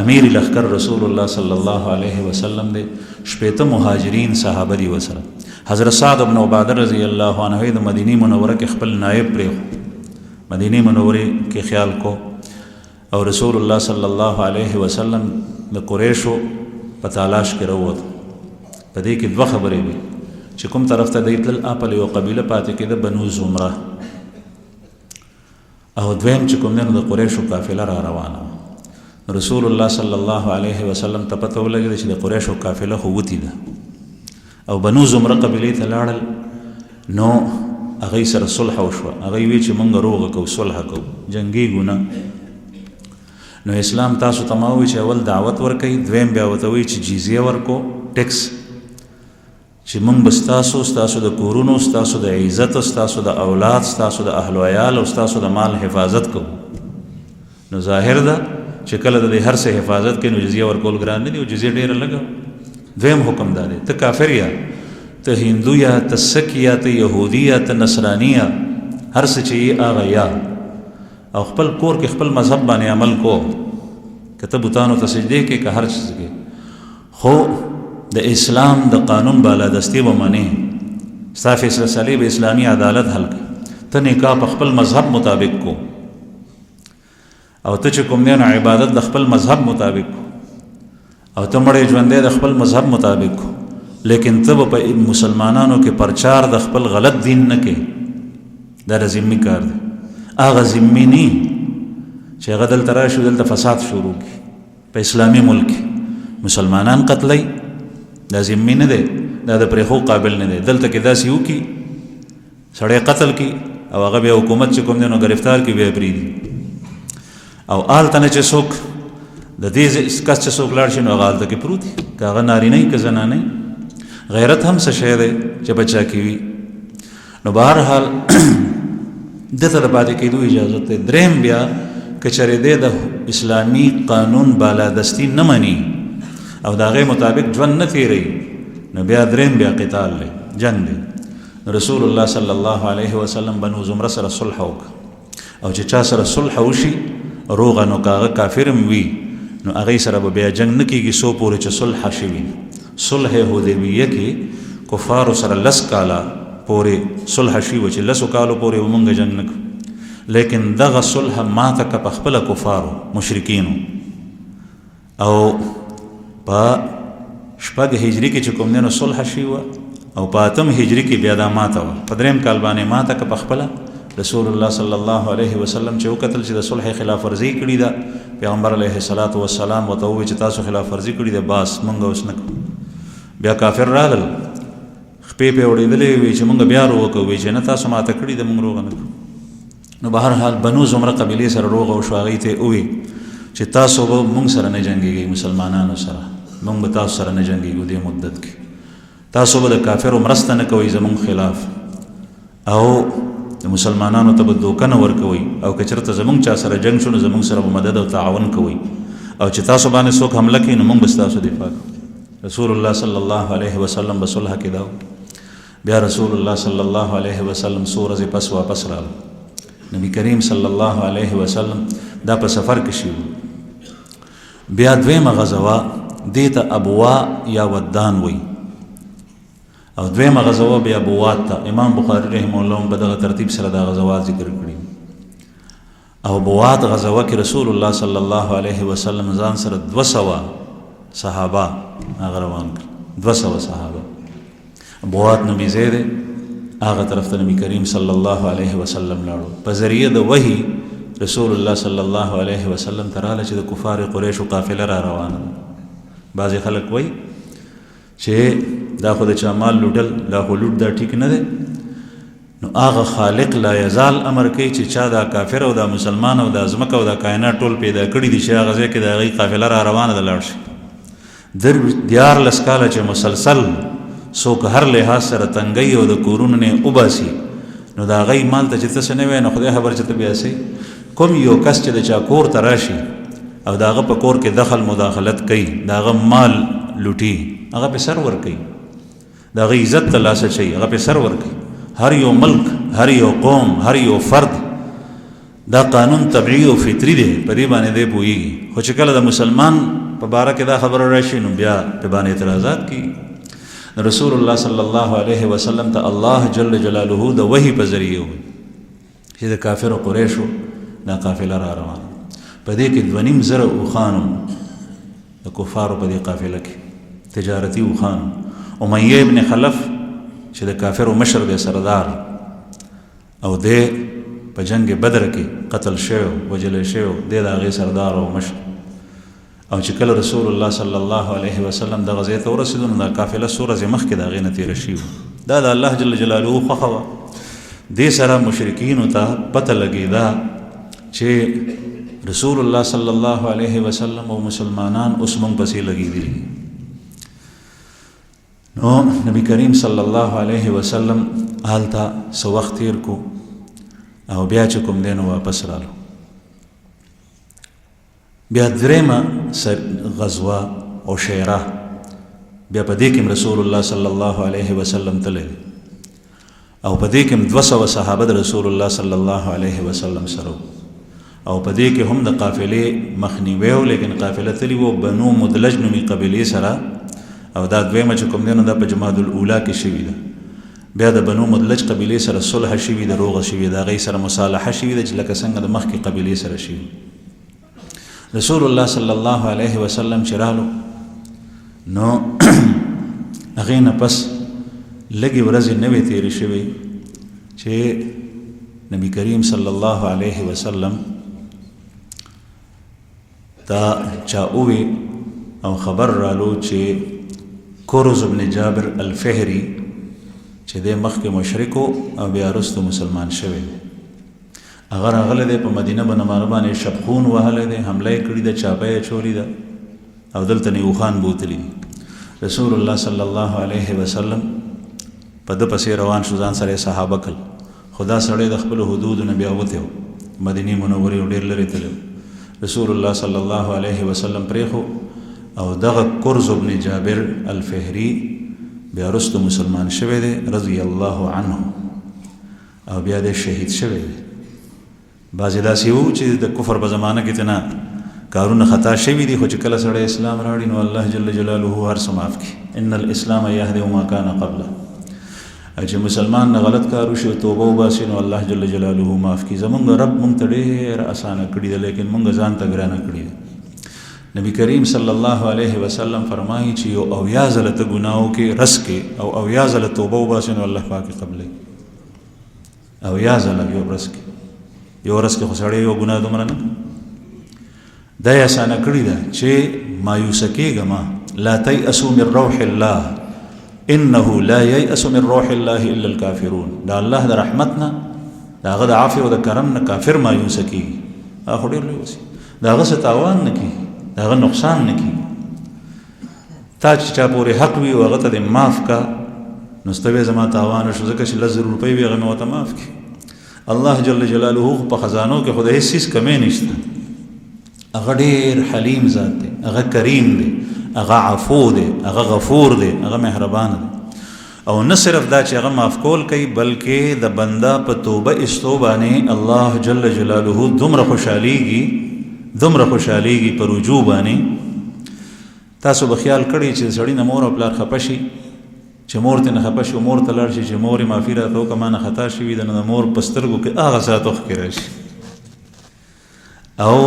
امیر لښکر رسول الله صلی الله علیه وسلم دی، 18 مهاجرین صحابه دي ورسره. حضرت سعد بن عباده رضی الله عنه د مدینې منوره کې خپل نایب پرېښو، مدینې منورې کې خیال کو او رسول الله صلی الله علیه وسلم د قریشو په تالاش کې راووت. په دې کې 2 خبرې وي چې کوم طرف ته دی تلل، اپل یو قبیله پاتې کېده بنو زمره او دویم چې کوم دی نو د قریشو قافله را روانه وه. رسول الله صلی الله علیه وسلم ته پته ولګېده چې د قریشو قافله خو وتې ده او بنو زمره قبیلې ته لاړل. نو هغوی سره صلح وشوه، هغوی وی چې مونږ روغه کوو، صلح کوو، جنګېږو نه. نو اسلام تاسو ته ما وی چې اول دعوت ورکوي، دویم بیا ورته وایي چې جزیه ورکو، ټیکس، چې مونږ به ستاسو د کورونو، ستاسو د عزت، ستاسو د اولاد، ستاسو د اهل و عیال او ستاسو د مال حفاظت کوو. نو ظاهر ده چې کله د دې هر څه حفاظت کوي نو جزیه ورکول ګران نه دي او جزیه ډېره لږه. دویم حکم دا دی ته کافر یا ته هندو یا ته سک یا ته یهودي یا ته نصرانی یا هر څه چې یې هغه یا او خپل کور کې خپل مذهب باندې عمل کو، که ته بوتانو ته سجدې کې که هر څه کې، خو د اسلام د قانون بالادستي به منې، ستا فیصله سالي به اسلامي عدالت حل کړي. ته نکاح په خپل مذهب مطابق کو او ته چې کوم دی نو عبادت د خپل مذهب مطابق کو او ته مړی ژوندی د خپل مذهب مطابق کو، لیکن ته به په مسلمانانو کې پرچار د خپل غلط دین نه کوې. دا د ذمي کار دی. هغه ذمي نه چې هغه دلته راشي دلته فساد شروع کړي په اسلامي ملک مسلمانان قتلوي، دا ذمي نه دی، دا د پرېښو قابل نه دی. دلته کې داسې وکړي سړی قتل کړي او هغه بیا حکومت چې کوم دی نو ګرفتار کړي بیا پرېږدي او هلته نه چې څوک د دې کس چې څوک لاړ شي نو هغه هلته کې پروت وي، که هغه نارینه که زنانه. غیرت هم څه شی دی چې بچا کې وي. نو بهرحال دته د پاتې کېدو اجازت دی. دریم بیا که چېرې دی د اسلامي قانون بالادستي نه مني او د هغې مطابق ژوند نه تېروي نو بیا دریم بیا قتال دی، جنګ دی. رسول الله صلی الله علیه وسلم بنو زمره سره صلح وکړه او چې چا سره صلح وشي روغه نو که هغه کافر هم وي نو هغې سره به بیا جنګ نه کېږي څو پورې چې صلح شوي. صلح حدیبیه کې کفارو سره 10 کاله پورې صلح شوي و چې 10 کالو پورې به مونږ جنګ نه کړو، لیکن دغه صلح ماته که په خپله کفارو مشرکینو او په 6 هجري کې چې کوم دی نو صلح شوي وه او په 8 هجري کې بیا دا ماته وه. په 3 کال باندې ماته که په خپله رسول الله صلی الله علیه وسلم چې وکتل چې د صلح خلاف ورزي کړې ده، پیغمبر علیه الصلاة والسلام ورته ووایي چې تاسو خلاف ورزي کړې ده، بس مونږ اوس نه کوو. بیا کافر راغلل خپې پې اورېدلې وي چې مونږ بیا روغه کوو، چې نه تاسو ماته کړې ده مونږ روغه نه کوو. نو بهرحال بنو زمره قبیلې سره روغه وشوه، هغوی ته یې ووایي چې تاسو به مونږ سره نه جنګېږئ، مسلمانانو سره مونږ به تاسو سره نه جنګېږو دې مدت کې. تاسو به د کافرو مرسته نه کوئ زمونږ خلاف او د مسلمانانو ته به دوکه نه ورکوئ او که چېرته زمونږ چا سره جنګ شو نو زمونږ سره به مدد او تعاون کوئ او چې تاسو باندې څوک حمله کوي نو موږ به ستاسو دفاع کوو. رسول الله صلی الله علیه وسلم به صلح کې دا بیا رسول الله صلی الله علیه وسلم څو ورځې پس واپس راغلو. نبی کریم صلی الله علیه وسلم دا په سفر کې شي. بیا دویمه غزوه دې ته ابوا یا ودان وی او دویمه غزوه بیا بوات ته. امام بخاری رحمه الله په دغه ترتیب سره دا غزوات ذکر کړي. او بوات غزوه کې رسول الله صلی الله علیه وسلم ځان سره 200 صحابه هغه روان کړل. 200 صحابه. بوات نومې ځای دی، هغه طرف ته نبی کریم صلی الله علیه وسلم لاړو. په ذریعه د وحی رسول الله صلی الله علیه وسلم ته راغله چې د کفار قریشو قافله را روانه ده. بعضې خلک وایي چې دا خو د چا مال لوټل، دا خو لوټ دا ټیک نه دی. نو هغه خالق لا یزال امر کوي چې چا دا کافر او دا مسلمان او دا ځمکه او دا کائنات ټول پیدا کړي دي چې هغه ځای کې د هغوی قافله را روانه ده لاړ شي. 14 کاله چې مسلسل څوک هر لحاظ سره تنګي او د کورونو نه وباسي نو د هغوی مال ته چې ته څه نه وایې نو خدای خبر چې ته بیا سئ. کوم یو کس چې د چا کور ته راشي او د هغه په کور کې دخل مداخلت کوي، د هغه مال لوټي، هغه په سر ورکوي، د هغه عزت ته لاس اچوي، هغه په سر ورکوي. هر یو ملک، هر یو قوم، هر یو فرد دا قانون طبعی او فطری دی، په دې باندې دی پوهېږي. خو چې کله د مسلمان په باره کې دا خبره راشي نو بیا په باندې اعتراضات کېږي. رسول الله صلی الله علیه وسلم ته الله جل جلاله د وحی په ذریعه وي چې د کافرو قریشو دا قافله را روانه. په دې کې 2.5 اوښانو د کفارو په دې قافله کې تجارتي اوښانو. امیه ابن خلف چې د کافرو مشر دی، سردار، او دی په جنگ بدر کې قتل شوی، وجلی شوی، دی د هغې سردار او مشر. او چې کله رسول الله صلی الله علیه وسلم دغه ځای ته ورسېدو نو دا قافله څو ورځې مخکې د هغې نه تېره شوي وه. دا د الله جل جلاله خوښه وه. دې سره مشرکینو ته پته لګېده چې رسول الله صلی الله علیه وسلم او مسلمانان اوس موږ پسې لګېدلي. نو نبی کریم صلی الله علیه وسلم هلته څه وخت تېر کو او بیا چې کوم دی نو واپس رالو. بیا دریمه غزوه او شیره، بیا په دې کې رسول الله صلی الله علیه وسلم تللی او په دې کې 200 صحابه د رسول الله صلی الله علیه وسلم سره او په دې کې هم د قافلې مخنیوی و، لیکن قافله تللی و بنو مدلج نومي قبیلې سره. او دا دویمه چې کوم دی نو دا په جمادی الاولی کې شوي ده. بیا د بنو مدلج قبیلې سره صلح شوي ده، روغه شوي ده، هغوی سره مصالحه شوي ده چې لکه څنګه د مخکې قبیلې سره شوي. رسول الله صلی الله علیه وسلم چې رالو نو هغې نه پس لږې ورځې نوې تېرې شوې چې نبی کریم صلی الله علیه وسلم ته چا ووی او خبر رالو چې کورز ابن جابر الفهری چې دی مخکې مشرکو او بیا وروسته مسلمان شوی دی. هغه راغلی دی په مدینه منوره باندې شبخون وهلی دی، حمله یې کړې ده، چاپه یې اچولې ده او دلته نه اوښان بوتلي دي. رسول الله صلی الله علیه وسلم په ده پسې روان شو، ځان سره یې صحابه کړل. خو دا سړی د خپلو حدودو نه بیا وتی و، مدینې منورې ډېر لرې تللی. رسول الله صلی الله علیه وسلم پرېښو او دغه کورز ابن جابر الفهری بیا وروسته مسلمان شوی دی رضی الله عنه او بیا دی شهید شوی دی. بعضې داسې وو چې د کفر په زمانه کې تنه کارونه خطا شوي دي، خو چې کله سړی اسلام راوړي نو الله جل جلاله هر څه معاف کړي. ان الاسلام یهدی ما کان قبله. چې مسلمان نه غلط کار وشي او توبه وباسي نو الله جل جلاله معاف کړي. زمونږ رب مونږ ته ډېر اسانه کړي ده، لیکن مونږ ځان ته ګرانه کړي ده. نبی کریم صلی الله علیه وسلم فرمایي چې یو 80 ځله ته ګناه وکړې رس کې او 80 ځله توبه وباسي نو الله پاک یې قبلوي. 80 ځله یو ورځ کې، یو ورځ کې خو سړی یو ګناه دومره نه. دا یې اسانه کړي ده چې مایوسه کېږه ما. لا تیأسوا من روح الله انه لا ییأس من روح الله الا الکافرون. دا الله د رحمت نه، د هغه د عفو او د کرم نه کافر مایوسه کېږي. هغه خو ډېر لوی وسي، د هغه څه تاوان نه کېږي، د هغه نقصان نه کېږي. تا چې چا پورې حق وي او هغه ته دې معاف کا نو ستبه زما تاوان شو ځکه چې 10 روپۍ وي هغه مې ورته معاف کړي. الله جل جلاله په خزانو کې خدای هیڅ کمی نشته. هغه ډېر حلیم ذات دی، هغه کریم دی، هغه عفو دی، هغه غفور دی، هغه مهربان دی. او نه صرف دا چې هغه معاف کول کوي بلکې د بنده په توبه استو باندې الله جل جلاله دومره خوشحالیږي په رجوع باندې. تاسو به خیال کړئ چې سړی نه مور او پلار خفه شي، چې مور ته نه خفه شي، مور ته لاړ شي چې مور یې معافي راته وکړه ما نه خطا شوي ده، نو د مور په سترګو کې هغه ساعت اوښکې راشي. او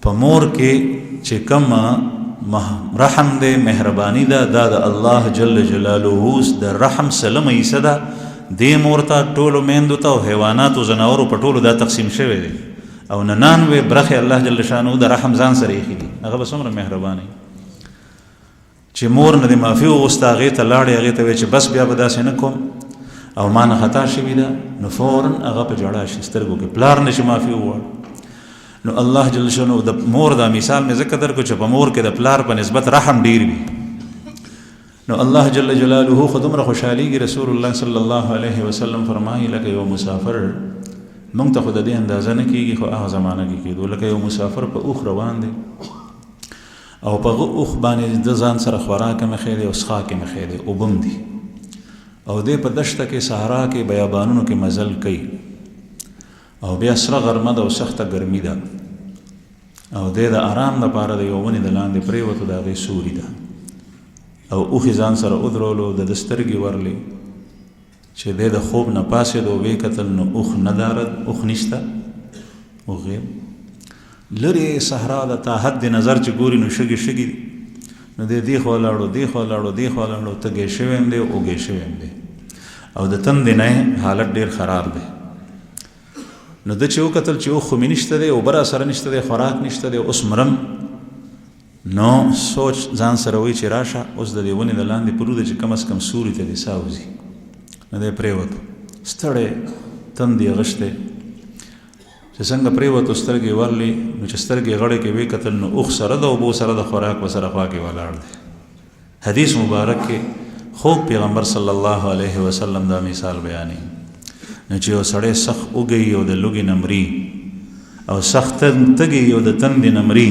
په مور کې چې کوم رحم دی، مهرباني ده، دا د الله جل جلاله د رحم سلمه حصه ده. دې مور ته ټولو میندو ته او حیواناتو زناورو په ټولو دا تقسیم شوی دی. او 99 برخې الله جل شانه د رحم ځان سره ایښي دي. هغه به څومره مهرباني چې مور نه د معافي وغوښته، هغې ته لاړې، هغې ته وایي چې بس بیا به داسې نه کوم او ما نه خطا شوي ده، نو فورا هغه په ژړا شي سترګو کې. پلار نه چې معافي وغواړي، نو الله جل شانه د مور دا مثال مې ځکه درکړو چې په مور کې د پلار په نسبت رحم ډېر وي. نو الله جل جلاله خو دومره خوشحالیږي. رسول الله صلی الله علیه وسلم فرمایي لکه یو مسافر، موږ ته خو د دې اندازه نه کېږي، خو هغه زمانه کې کېدو لکه یو مسافر په اوښ روان دی او په هغه اوښ باندې د ځان سره خوراک هم ایښی دی او څښاک هم ایښی دی، اوبه هم دي، او دی په دشته کې صحرا کې بیابانونو کې مزل کوي، او بیا سره غرمه ده او سخته ګرمي ده، او دی د آرام دپاره د یو ونې د لاندې پرېوتو، د هغې سوري ده، او اوښې ځان سره ودرولو، د ده سترګې ورلې چې دی د خوب نه پاسېد او ویې کتل، نو اوښ نه دارد، اوښ نشته، اوښ لرې صحرا ده، تا حد نظر چې ګوري نو شګې شګې دي، نو دی دې خوا لاړو، دې خوا لاړو، دې خوا لاړو، تږی شوی هم دی، اوږې شوی هم دی، او د تندې نه حالت ډېر خراب دی. نو ده چې وکتل چې اوښ خو مې نشته دی، اوبه راسره نشته دی، خوراک نشته دی، اوس مرم. نو سوچ ځان سره وایي چې راشه اوس د دې ونې د لاندې پروت دی چې کم از کم سوري ته دې ساه وځي. نو دی پرېوتو، ستړی تندې غشتی، چې څنګه پرېوتو سترګې ورلې، نو چې سترګې غړې کې ویې کتل، نو اوښ سره د اوبو سره د خوراک په سره خوا کې ولاړ دی. حدیث مبارک کې خوب پیغمبر صلی الله علیه وسلم دا مثال بیانوي. نو چې یو سړی سخت اوږی او د لوږې نه مري، او سخت تږي او د تندې نه مري،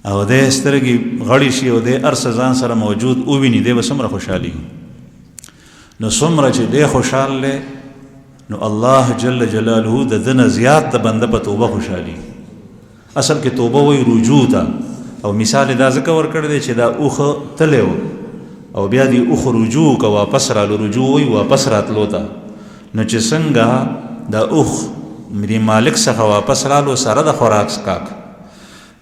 او دی سترګې غړې شي او دی هر څه ځان سره موجود وویني، دی به څومره خوشحالېږي. نو څومره چې دی خوشحال دی، نو الله جل جلاله د ده نه زیات د بنده په توبه خوشحالېږي. اصل کې توبه وایي رجوع ته، او مثال دا ځکه ورکړی دی چې دا اوښه تلی و او بیا دې اوښ رجوع که واپس رالو، رجوع وایي واپس راتلو ته. نو چې څنګه دا اوښ دې مالک څخه واپس رالو سره د خوراک څښاک،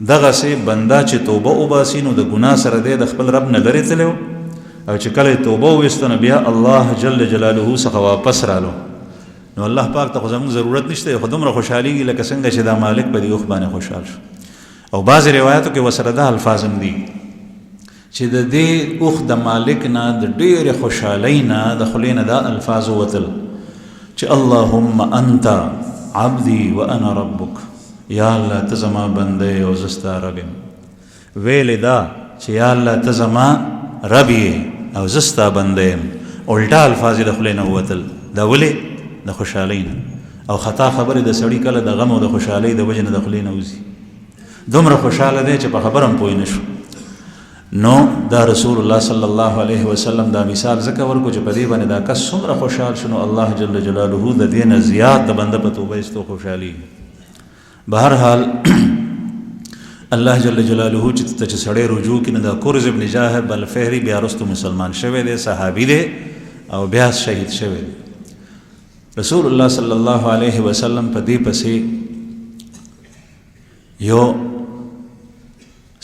دغسې بنده چې توبه وباسي نو د ګناه سره دی د خپل رب نه لرې تلی و، او چې کله توبه وویسته نو بیا الله جل جلاله څخه واپس رالو، نو الله پاک ته خو زموږ ضرورت نشته، خو دومره خوشحالېږي لکه څنګه چې دا مالک په دې اوښ باندې خوشحال شو. او بعضې روایاتو کې ورسره دا الفاظ هم دي چې د دې اوښ د مالک نه د ډېرې خوشحالۍ نه د خولې نه دا الفاظ ووتل چې اللهم انت عبدي وانا ربک، یا الله ته زما بنده او زه ستا رب یم. ویلې دا چې یا الله ته زما رب یې او زه ستا بنده یم، الټا الفاظ یې د خولې نه ووتل. دا ولې؟ د خوشحالۍ نه. او خطا خبرې د سړي کله د غم او د خوشحالۍ د وجې نه د خولې نه وځي، دومره خوشحاله دی چې په خبره هم پوه نه شو. نو دا رسول الله صلی الله علیه وسلم دا مثال ځکه ورکو چې په دې باندې دا کس څومره خوشحال شو، نو الله جل جلاله د دې نه زیات د بنده په توبه ایستو خوشحالي. بهرحال الله جل جلاله چې سړی رجوع کړي، نو دا کرز ابن جاهر بلفهري بیا وروسته مسلمان شوی دی، صحابي دی او بیا شهید شوی دی. رسول الله صلی الله علیه وسلم په دې پسې یو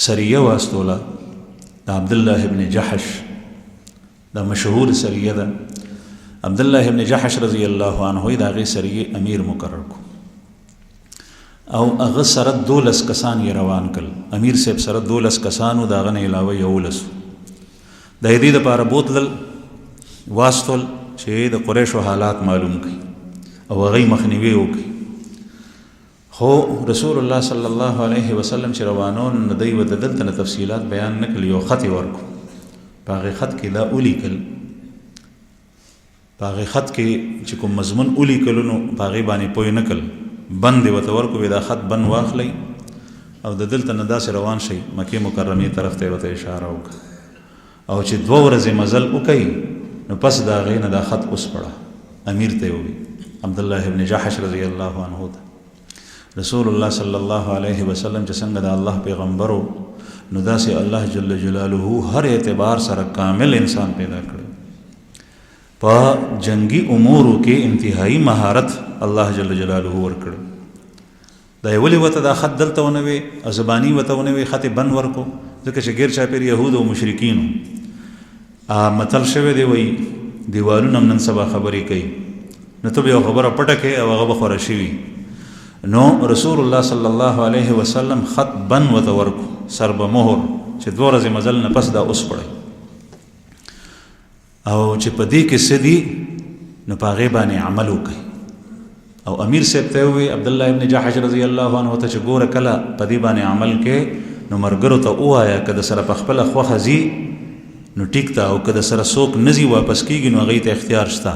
سریه واستوله د عبدالله ابن جحش، دا مشهور سریه ده. عبدالله ابن جحش رضی الله عنه د هغې سریې امیر مقرر کو، او هغه سره 12 کسان یې روان کړل. امیر صاحب سره 12 کسانو، د هغه نه علاوه 11 د دې دپاره بوتلل واستول چې د قریشو حالات معلوم کړي او هغې مخنیوي وکړي. خو رسول الله صلی الله علیه وسلم چې روانون، نو دوی ورته دلته نه تفصیلات بیان نه کړل، یو خط یې ورکړو، په هغې خط کې دا ولیکل په هغې خط کې چې کوم مضمون ولیکلو نو په هغې باندې پوه نه کړل، بند یې ورته ورکړو، دا خط بند واخلئ او د دلته نه داسې روان شئ مکې مکرمې طرف ته یې ورته اشاره وکړه، او چې 2 ورځې مزل وکئ نو پس د هغې نه دا خط وسپړه، امیر ته یې ووي، عبدالله ابن جحش رضی الله عنه ته. رسول الله صلی الله علیه وسلم چې څنګه د الله پیغمبرو نو داسې الله جل جلاله هر اعتبار سره کامل انسان پیدا کړی، په جنگي امورو کې انتهایی مهارت الله جل جلاله ورکړی. دا یې ولې ورته دا خط دلته ونه وی زباني ورته ونه وی خط بند ورکو، ځکه چې غیر چاپېر یهود او مشرکینو متل شوی دی وایي دیوالونه هم نن سبا خبرې کوي، نو ته به یو خبره پټه کړې او هغه به خوره شوي. نو رسول الله صلی الله علیه وسلم خط بند ورته ورکو سر به مهر چې 2 ورځې مزل نه پس دا اوس پړی، او چې په دې کې څه دي نو په هغې باندې عمل وکړي. او امیر صاحب ته ووی عبدالله ابن جحش رضی الله عنه ته چې ګوره کله په دې باندې عمل کې نو ملګرو ته ووایه که د سره په خپله خوښه ځي نو ټیک ته، او که د سره څوک نه ځي واپس کېږي نو هغوی ته اختیار شته،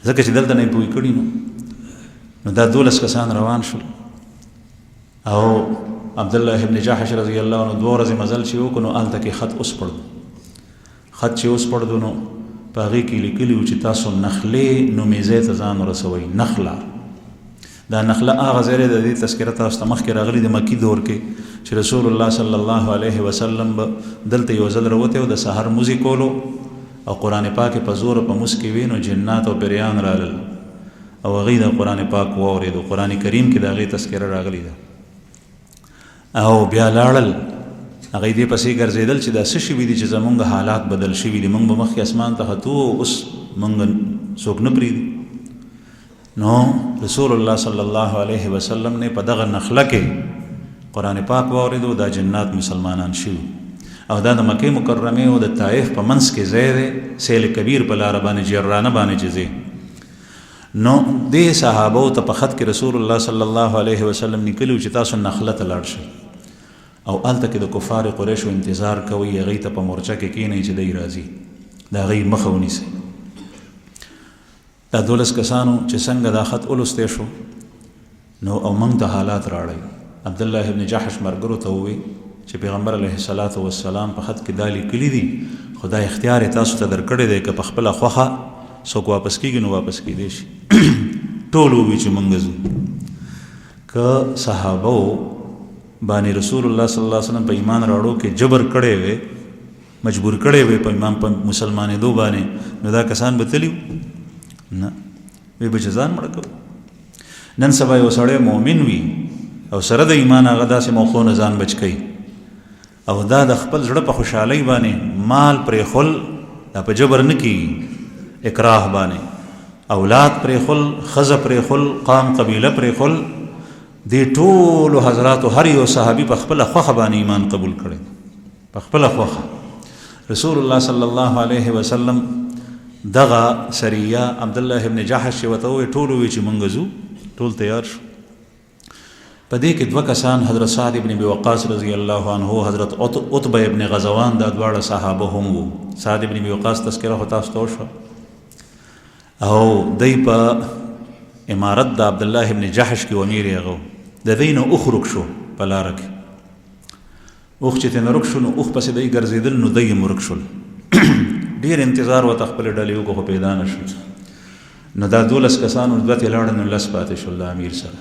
ځکه چې دلته نه یې پوه کړي. نو دا 12 کسان روان شول او عبدالله ابن جحش رضی الله عنه 2 ورځې مزل چې وکړو نو هلته کې خط وسپړدو. خط چې وسپړدو نو په هغې کې لیکلي وو چې تاسو نخلې نومې ځای ته ځان ورسوئ. نخله، دا نخله هغه ځای دی، د دې تذکره تاسو ته مخکې راغلي د مکي دور کې چې رسول الله صلی الله علیه وسلم به دلته یو ځل راوتی او د سحر موزې کولو او قرآن پاک په زور په موس کې وي، نو جنات او پریان رالل او هغوی د قرآن پاک واورېدو. قرآن کریم کې د هغې تذکره راغلې ده. او بیا لاړل هغوی دې پسې ګرځېدل چې دا څه شوي دي چې زمونږ حالات بدل شوي دي، موږ به مخکې اسمان ته ختو اوس موږ څوک نه پرېږدي. نو رسول الله صلی الله علیه وسلم نه په دغه نخله کې قرآن پاک واورېدو، دا جنات مسلمانان شوي. او دا د مکې مکرمې او د طائف په منځ کې ځای دی، سیل کبیر په لاره باندې جرانه باندې چې ځي. نو دې صحابو ته په خط کې رسول الله صلی الله علیه وسلم لیکلي چې تاسو نخله ته لاړ شئ او هلته کې د کفار قریشو انتظار کوئ، هغوی ته په مورچه کې کښېنئ چې دی راځي، د هغوی مخه ونیسئ. دا 12 کسانو چې څنګه دا خط ولوستی شو نو او موږ ته حالات راړئ. عبدالله ابن جحش ملګرو ته ووی چې پیغمبر علیه الصلاة والسلام په خط کې دا لیکلي دي، خو دا اختیار یې تاسو ته درکړی دی، که په خپله خوښه څوک واپس کېږي نو واپس کېدی شي. ټول ووی چې موږ ځو. که صحابو باندې رسول الله صلی الله علیه وسلم په ایمان راوړو کې جبر کړی وی، مجبور کړی وی په ایمان په مسلمانېدو باندې، نو دا کسان به تلي نه، وی به چې ځان مړه کوو. نن سبا یو سړی مؤمن وي او سره د ایمان هغه داسې موقعو نه ځان بچ کوي، او دا د خپل زړه په خوشحالۍ باندې مال پرېښول دا په جبر نه کېږي، اکراه باندې اولاد پرېښول، ښځه پرېښول، قام قبیله پرېښول، دې ټولو حضراتو هر یو صحابي په خپله خوښه باندې ایمان قبول کړی، په خپله خوښه. رسول الله صلی الله علیه وسلم دغه سریه عبدالله ابن جحش چې ورته ووی ټول ووی چې موږ ځو، ټول تیار شو. په دې کې 2 کسان حضرت سعد ابن ابي وقاص رضی الله عنه، حضرت عتبه ابن غزوان، دا دواړه صحابه هم وو. سعد ابن ابي وقاص تذکره خو تاسو ته وشوه، او دی په امارت د عبدالله ابن جحش کې امیر یې هغه د دی نه اوښ رک شو په لاره کې. اوښ چې ترېنه رک شو نو اوښ پسې دی ګرځېدل، نو دی هم ورک شول. ډېر انتظار ورته خپلې ډلې وکړو خو پیدا نه شو. نو دا 12 کسانو 2 ته لاړل، نو 10 پاتې شول د امیر سره.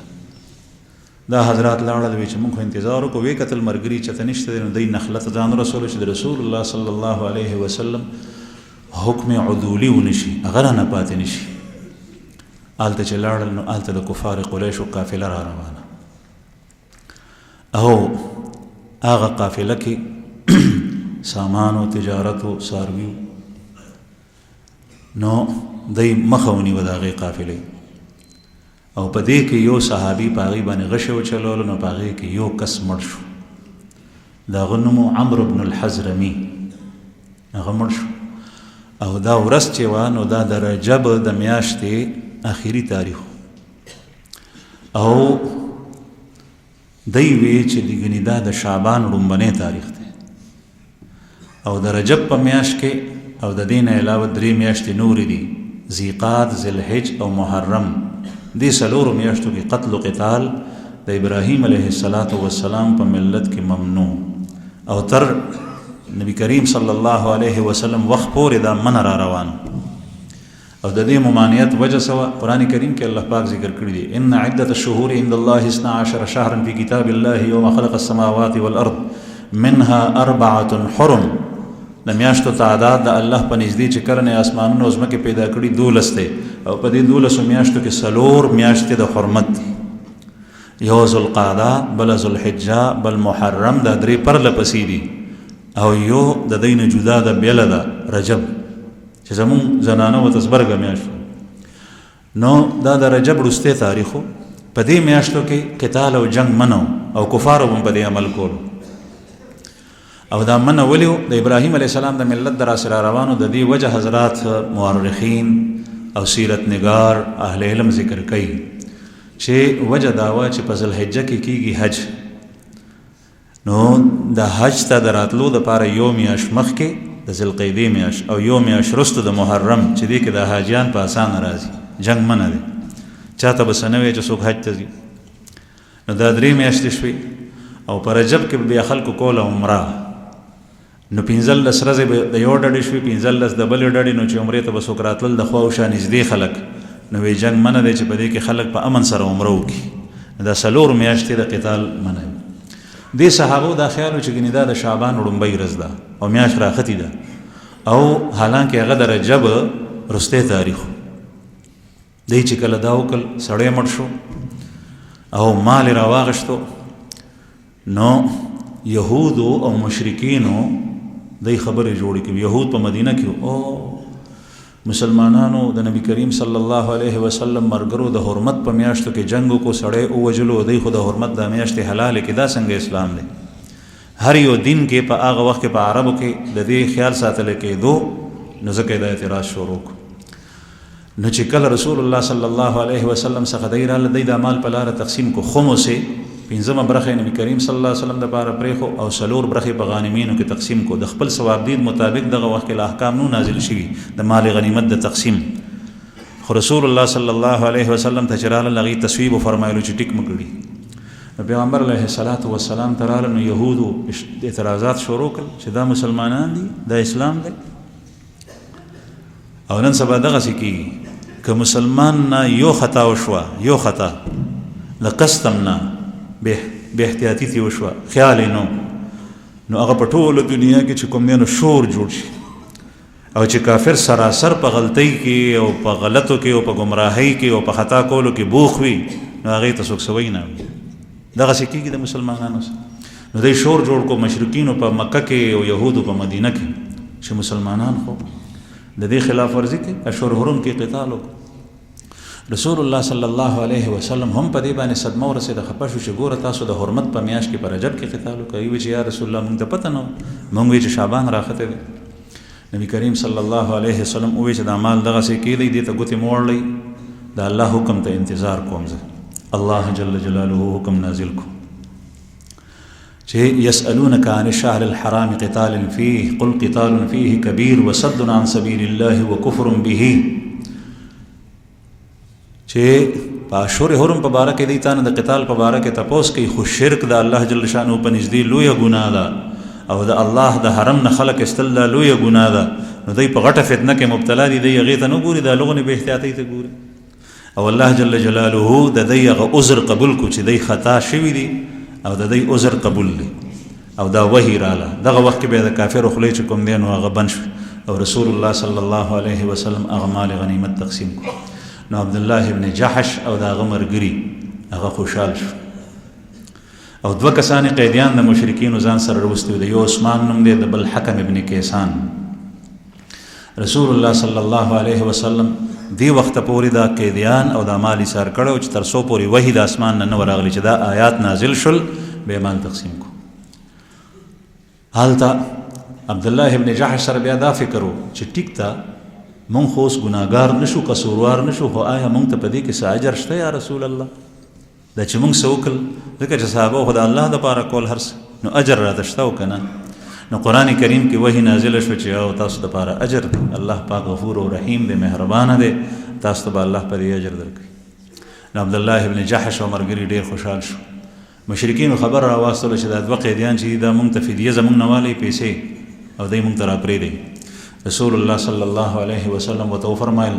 دا حضرات لاړل وی چې موږ انتظار وکړو، وی کتل مرګري چېرته نشته دی، نو دی نخله ته ځان ورسولو چې د رسول الله صلی الله علیه وسلم حکم عدولي ونشي، هغه رانه پاتې نشي. هلته چې لاړل نو هلته د کفار قریشو قافله را روانه، او هغه قافله کې سامان او تجارت او څاروي، نو دی مخه ونیوه د هغې قافلې، او په دې کې یو صحابي په هغې باندې غشې وچلولو، نو په هغې کې یو کس مړ شو، د هغه نوم عمرو بن الحضرمي، هغه مړ شو. او دا ورځ چې وه نو دا د رجب د میاشتې آخري تاریخ، او دی وی چې دیګنې دا د شعبان لومبنی تاریخ دی، او د رجب په میاشت کې او د دین علاوه 3 میاشتې نورې دي، ذیقعد، ذوالحج او محرم. دې څلورو میاشتو کې قتل و قتال د ابراهیم علیه السلام په ملت کې ممنوع، او تر نبی کریم صلی الله علیه وسلم وخت پورې دا من را روان. او د دې ممانعت وجه سوا قرآن کریم کې الله پاک ذکر کړی دی، ان عدة الشهور عند الله 12 شهرا في كتاب الله يوم خلق السماوات والارض منها 4 حرم. د میاشتو تعداد د الله په نزدې چې کله اسمانونو او ځمکې پیدا کړي 12 دی، او په دې 12 میاشتو کې 4 میاشتې د حرمت دي، یو ذوالقعده، بل ذوالحجه، بل محرم، دا 3 پرله پسې دي، او یو د دې نه جدا د بیله ده رجب چې زمون زنانه و تزبرګه میاشت. نو دا د رجب وروستی تاریخو. په دې میاشتو کې قتال او جنگ منو، او کفارو هم په دې عمل کولو. او دا منع ولیو د ابراهیم علیه السلام د ملت در سره روانو. د دې وجه حضرات مورخین او سیرت نگار اهل علم ذکر کوي چې وجه داوا چې په ذوالحجه کې کیږي حج. نو د حج ته د راتلو دپاره یو میاشت مخکې د ذوالقعدې میاشت او یو میاشت وروسته د محرم چې دې کې د حاجیان په اسانه راځي، جنگ منع دی، چاته به څه نه وی چې څوک حج ته ځي. نو دا 3 میاشتې شوې، او په رجب کې بیا خلکو کوله عمره. نو 15 ورځې به د یو ډډې شوې، 15 د بلې ډډې. نو چې عمرې ته به څوک راتلل د خوا او شا نږدې خلک، نو وی جنگ منع دی چې په دې کې خلک په امن سره عمره وکړي. دا 4 میاشتې د قتال منع. دې صحابو دا خیال چې ګنې دا د شعبان وړومبۍ ورځ ده او میاشت راختې ده، او حالانکه هغه د رجب وروستی تاریخ. دی چې کله دا وکړ سړی مړ شو او مال یې راواغشتو، نو یهودو او مشرکینو دی خبرې جوړې کړې. یهود په مدینه کې او مسلمانانو د نبی کریم صلی الله علیه وسلم مرګرو د حرمت په میاشتو کې جنگو کو سړی ووجلو، دی خو د حرمت د میاشتې حلاله کې. دا څنګه اسلام دی؟ هر یو دین کې په هغه وخت کې په عربو کې د دې خیال ساتل کېدو، نو ځکه دا اعتراض شروع کړو. نو چې کله رسول الله صلی الله علیه وسلم څخه دی راله، دی د مال په لاره تقسیم کو. خمس 15 برخه نبی کریم صلی الله علیه وسلم د پاره پرېښو، او 4 برخې په غانمینو کې تقسیم کو. د خپل ثوابدید مطابق دغه وخت کې احکام نو نازل شوي د مال غنیمت د تقسیم. خو رسول الله صلی الله علیه وسلم ته چې راله، هغې تصویب فرمایلو چې ټیک مکړي. پیغمبر علیه السلام ته راله، نو یهودو اعتراضات شروع کړل چې دا مسلمانان دي، دا اسلام دی. او نن سبا دغسې کېږي، که مسلمان نه یو خطا وشوه، یو خطا د قسطم نه به احتیاطي تې وشوه، خیال یې نو هغه په ټوله دنیا کې چې کوم دی نو شور جوړ شي، او چې کافر سراسر په غلطۍ کې او په غلطو کې او په ګمراهۍ کې او په خطا کولو کې بوخ وي، نو هغې ته څوک سوی نه وي. دغسې کېږي د مسلمانانو سره. نو دی شور جوړ کو مشرکینو په مکه کې او یهودو په مدینه کې چې مسلمانان خو د دې خلاف ورزي کوي، اشهر حرم کې قتال وکړو. رسول الله صلی الله علیه وسلم هم په دې باندې صدمه ورسېده، خفه شو چې ګوره تاسو د حرمت په میاشت کې په رجب کې قتال وکړئ. وی چې یا رسول الله موږ ته پته نه و، موږ وی چې شعبان راختې دی. نبی کریم صلی الله علیه وسلم وی چې دا مال دغسې کېدی، دې ته ګوتې مه وړئ، د الله حکم ته انتظار کوم. زه الله جل جلاله حکم نازل کو چې یسألونک عن الشهر الحرام قتال فیه قل قتال فیه کبیر وصد عن سبیل الله وکفر به. چې په اشهر حرم په باره کې دی تا نه د قتال په باره کې تپوس کوي، خو شرک د الله جل شانه په نږدې لویه ګناه ده، او د الله د حرم نه خلق استل دا لویه ګناه ده. نو دی په غټه فتنه کې مبتلا دي، دی هغې ته نه ګوري، دا لغونې بې احتیاطۍ ته ګوري. او الله جل جلاله د دی هغه عذر قبول کو چې دی خطا شوي دي، او د دی عذر قبول دی، او دا وحی راله. دغه وخت کې به د کافرو خولې چې کوم دی نو هغه بند شو، او رسول الله صلی الله علیه وسلم هغه مال غنیمت تقسیم کو. نو عبدالله ابن جحش او دا هغه ملګري هغه خوشحال شو، او 2 کسان قیدیان د مشرکینو ځان سره راوستي، د یو عثمان نوم دی، د بل حکم ابن کیسان. رسول الله صلی الله علیه وسلم دی وخت پورې دا قیدیان او دا مال ایثار کړو چې تر څو پورې وحی د اسمان نه ورغلی چې دا آیات نازل شول، به مال تقسیم کو. هلته عبدالله ابن جحش سره بیا دا فکر و چې ټیک ته مونږ خو اوس ګناهګار نشو، قصوروار نشو، خو آیا مونږ ته په دې کې څه اجر شته یا رسول الله؟ دا چې مونږ څه وکړل، ځکه چې صحابه خو د الله دپاره کول هر څه، نو اجر راته شته او که نه؟ نو قرآن کریم کې وحی نازل شو چې او تاسو لپاره اجر دی، الله پاک غفور او رحیم دی، مهربان دی، تاسو ته به الله په دې اجر درکړي. نو عبدالله ابن جحش او مرګري ډېر خوشحال شو. مشرکینو خبر راواستله چې دا دوه قیدیان چې دا مونږ ته فدیه زمونږ نه والی پیسې او دی مونږ ته راپرېږدئ. رسول الله صلی الله علیه وسلم ورته وفرمایل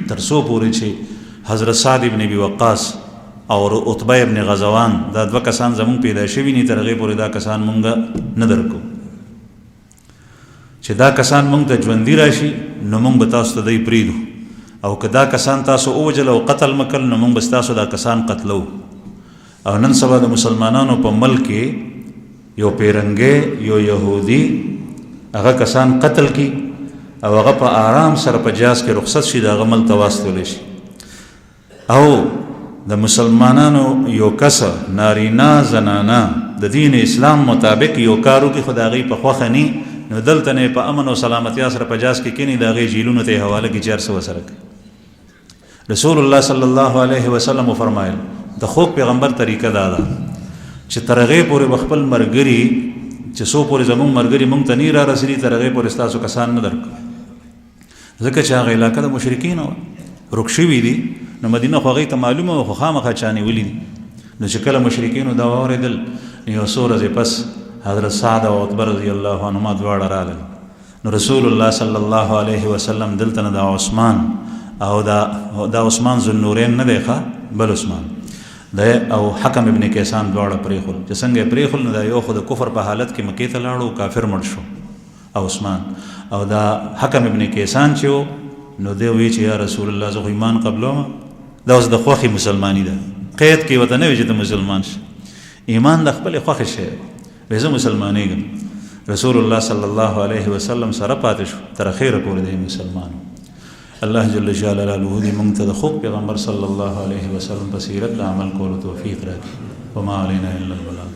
تر څو پورې چې حضرت سعد ابن ابي وقاص او عتبه ابن غزوان دا دوه کسان زمونږ پیدا شوي نه تر هغې پورې دا کسان مونږ نه درکو. چې دا کسان مونږ ته ژوندي راشي نو مونږ به تاسو ته دی پرېږدو، او که دا کسان تاسو ووژل او قتل مکل نو مونږ به ستاسو دا کسان قتلو. او نن سبا د مسلمانانو په ملک کې یو پیرنګی یو یهودي هغه کسان قتل کی او هغه په آرام سره په جاز کې رخصت شي د هغه ملک ته واستولی شي. او د مسلمانانو یو کس نارینا زنانا د دین اسلام مطابق یو کارو کې خو د هغې په خوښه ني، نو دلته نه په امن او سلامتیا سره په جاز کې کینی د هغې جیلونو ته یې حواله کړي چې هر څه ورسره کوي. رسول الله صلی الله علیه وسلم وفرمایل د خوږ پیغمبر طریقه دا ده چې تر هغې پورې به خپل ملګري چې څو پورې زموږ ملګري مونږ ته نه را رسېدي تر هغې پورې ستاسو کسان نه درکړو، ځکه چې هغه علاقه د مشرکینو وه، رک شوي دي. نو مدینه خو هغې ته معلومه وه، خو خامخا چا نیولي دي. نو چې کله مشرکینو دا واورېدل نو یو څو ورځې پس حضرت سعد او عتبه رضی الله عنهما دواړه رالل. نو رسول الله صلی الله علیه وسلم دلته نه دا عثمان او دا عثمان ذوالنورین نه دی ښه بل عثمان دی او حکم ابن کیسان دواړه پرېښول. چې څنګه یې پرېښول نو دا یو خو د کفر په حالت کې مکې ته لاړو، کافر مړ شو او عثمان، او دا حکم ابن کیسان چې و نو دی وی چې یا رسول الله زه خو ایمان قبلوم، دا اوس د خوښې مسلمانی ده، قید کې ورته نه وي چې ته مسلمان شي، ایمان د خپلې خوښې شی وی زه مسلمانېږم. رسول الله صلی الله علیه وسلم سره پاتې شو تر اخره پورې دی مسلمان. الله جل جلاله دې موږ ته د خوږ پیغمبر صلی الله علیه وسلم په سیرت عمل کولو توفیق راکړي. وما علینا الا البلاغ.